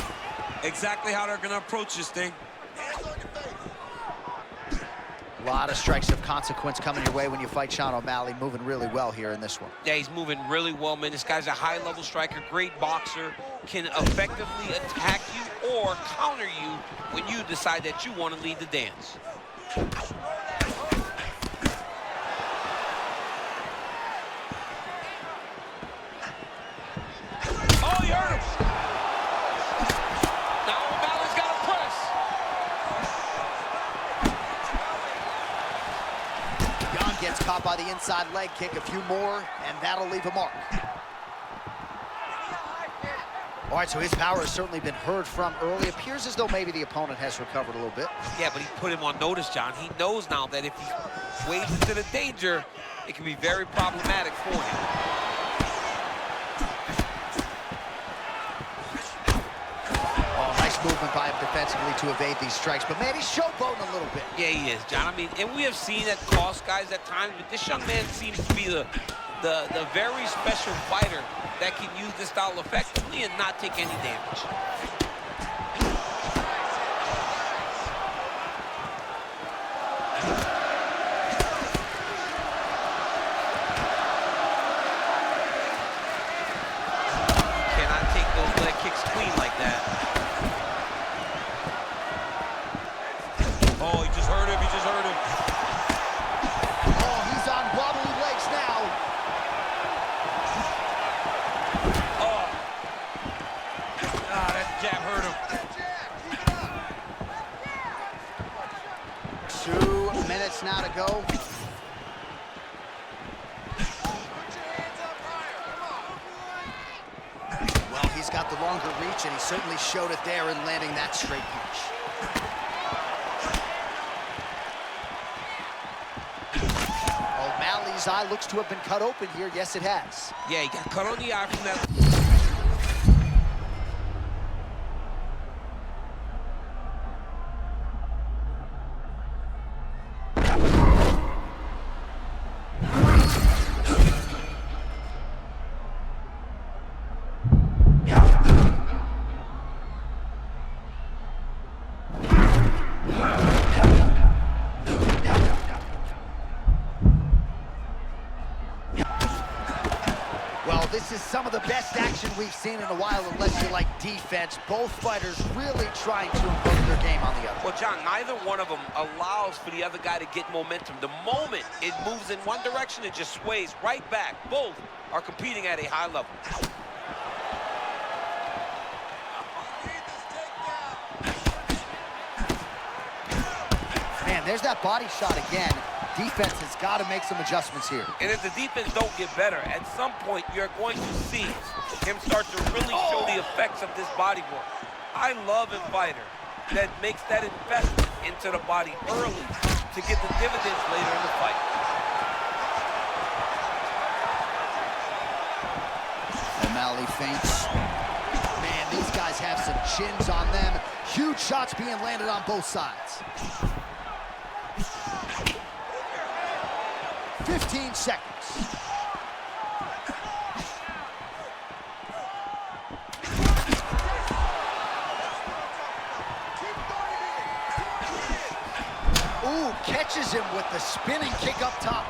S3: exactly how they're going to approach this thing.
S1: A lot of strikes of consequence coming your way when you fight Sean O'Malley. Moving really well here in this one.
S4: Yeah, he's moving really well, man. This guy's a high-level striker, great boxer, can effectively attack you or counter you when you decide that you want to lead the dance. Oh, you heard him. Now O'Malley's got to press.
S1: Yan gets caught by the inside leg kick. A few more, and that'll leave a mark. All right, so his power has certainly been heard from early. Appears as though maybe the opponent has recovered a little bit.
S4: Yeah, but he put him on notice, John. He knows now that if he wades into the danger, it can be very problematic for him.
S1: Movement by him defensively to evade these strikes, but man, he's showboating a little bit.
S4: Yeah, he is, John. I mean, and we have seen that cost guys at times, but this young man seems to be the very special fighter that can use this style effectively and not take any damage. Cannot take those leg kicks clean like that.
S3: Oh, he just hurt him. He just hurt him.
S1: Oh, he's on wobbly legs now.
S3: Oh. Ah, that jab hurt him.
S1: 2 minutes now to go. Well, he's got the longer reach, and he certainly showed it there in landing that straight punch. O'Malley's eye looks to have been cut open here. Yes, it has.
S4: Yeah, he got cut on the eye from that.
S1: Well, this is some of the best action we've seen in a while, unless you like defense. Both fighters really trying to impose their game on the other.
S4: Well, John, neither one of them allows for the other guy to get momentum. The moment it moves in one direction, it just sways right back. Both are competing at a high level.
S1: Man, there's that body shot again. Defense has got to make some adjustments here.
S4: And if the defense don't get better, at some point you're going to see him start to really show the effects of this body work. I love a fighter that makes that investment into the body early to get the dividends later in the fight.
S1: O'Malley feints. Man, these guys have some chins on them. Huge shots being landed on both sides. 15 seconds. Ooh, catches him with the spinning kick up top.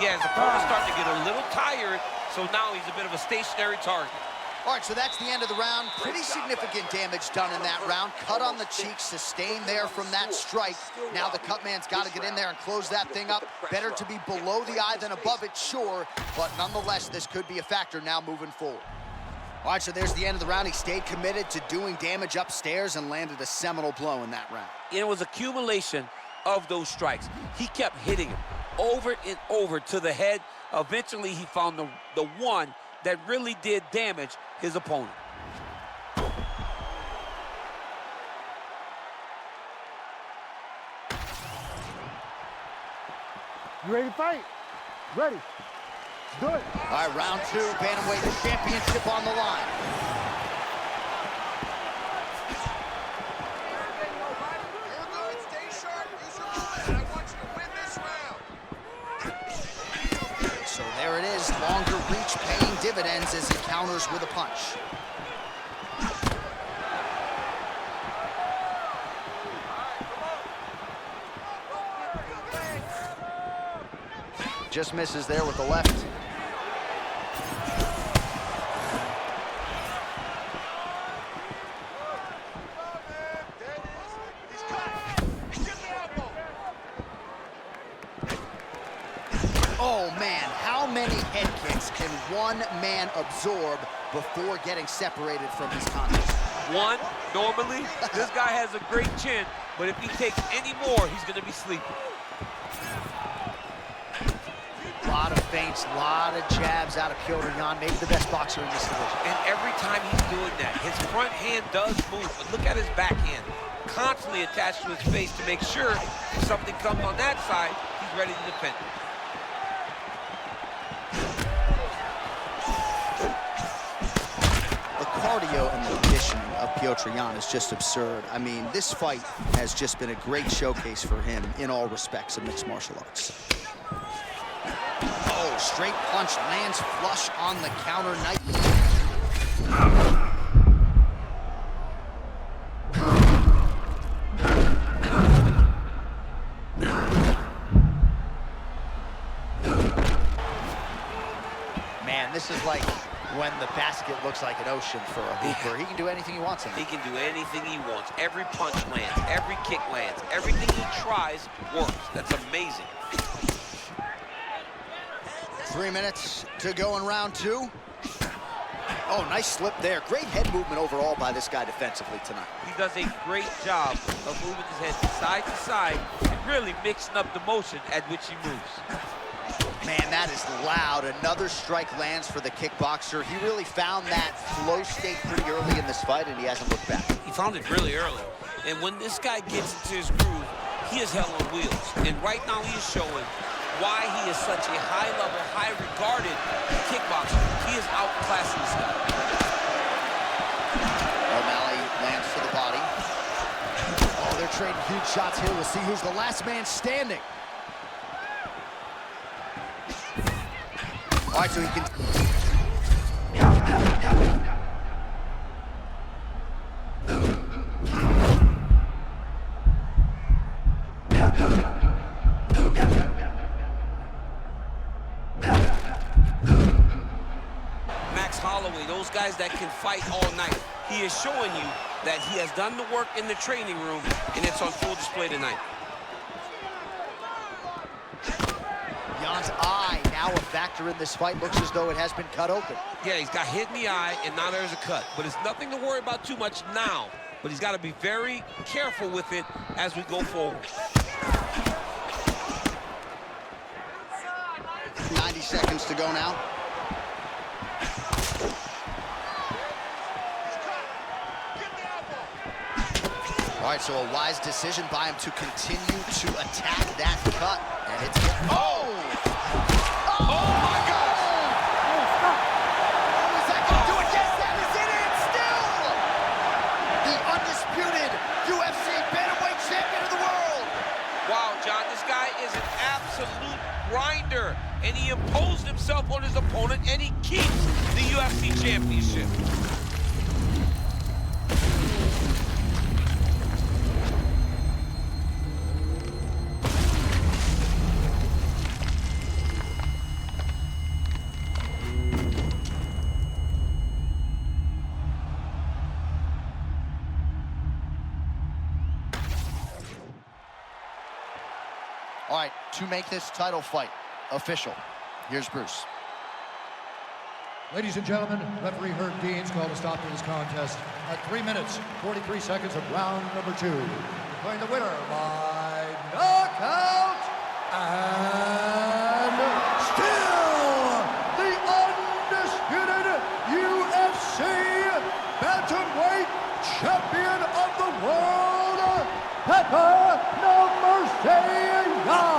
S4: Yeah, his opponent's starting to get a little tired, so now he's a bit of a stationary target.
S1: All right, so that's the end of the round. Pretty significant damage done in that round. Cut on the cheek, sustained there from that strike. Now the cut man's got to get in there and close that thing up. Better to be below the eye than above it, sure. But nonetheless, this could be a factor now moving forward. All right, so there's the end of the round. He stayed committed to doing damage upstairs and landed a seminal blow in that round.
S4: It was accumulation of those strikes. He kept hitting him over and over to the head. Eventually, he found the one that really did damage his opponent.
S6: You ready to fight? Ready. Do it.
S1: All right, round two, Bantamweight championship on the line. So there it is, longer reach paying dividends as he counters with a punch. Just misses there with the left. Oh man, how many head kicks can one man absorb before getting separated from his contest?
S4: One, normally, this guy has a great chin, but if he takes any more, he's gonna be sleeping.
S1: A lot of feints, a lot of jabs out of Petr Yan, maybe the best boxer in this division.
S4: And every time he's doing that, his front hand does move, but look at his backhand. Constantly attached to his face to make sure if something comes on that side, he's ready to defend it.
S1: The cardio and the conditioning of Petr Yan is just absurd. I mean, this fight has just been a great showcase for him in all respects of mixed martial arts. Oh, straight punch lands flush on the counter. Man, this is like when the basket looks like an ocean for a hooper. He can do anything he wants in it.
S4: He can do anything he wants. Every punch lands, every kick lands, everything he tries works. That's amazing.
S1: 3 minutes to go in round two. Oh, nice slip there. Great head movement overall by this guy defensively tonight.
S4: He does a great job of moving his head side to side and really mixing up the motion at which he moves.
S1: Man, that is loud. Another strike lands for the kickboxer. He really found that flow state pretty early in this fight, and he hasn't looked back.
S4: He found it really early. And when this guy gets into his groove, he is hell on wheels. And right now he is showing why he is such a high-level, high-regarded kickboxer. He is outclassing this guy.
S1: O'Malley lands to the body. Oh, they're trading huge shots here. We'll see who's the last man standing. All right, so he can...
S4: Holloway, those guys that can fight all night. He is showing you that he has done the work in the training room, and it's on full display tonight.
S1: Jan's eye now a factor in this fight. Looks as though it has been cut open.
S4: Yeah, he's got hit in the eye, and now there's a cut. But it's nothing to worry about too much now. But he's got to be very careful with it as we go forward.
S1: 90 seconds to go now. All right, so a wise decision by him to continue to attack that cut. And it's... Oh! Oh, my gosh! Oh, is that going to do it? Yes, that is it, and still! The undisputed UFC bantamweight champion of the world!
S4: Wow, John, this guy is an absolute grinder. And he imposed himself on his opponent, and he keeps the UFC championship.
S1: All right, to make this title fight official, here's Bruce.
S2: Ladies and gentlemen, referee Herb Deans called a stop to this contest at 3 minutes, 43 seconds of round number 2. Declaring the winner by knockout and still the undisputed UFC bantamweight champion of the world, Pepper No Mercy Yan.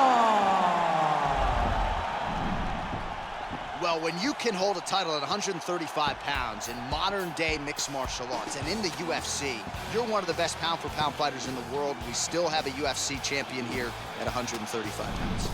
S1: Well, when you can hold a title at 135 pounds in modern-day mixed martial arts and in the UFC, you're one of the best pound-for-pound fighters in the world. We still have a UFC champion here at 135 pounds.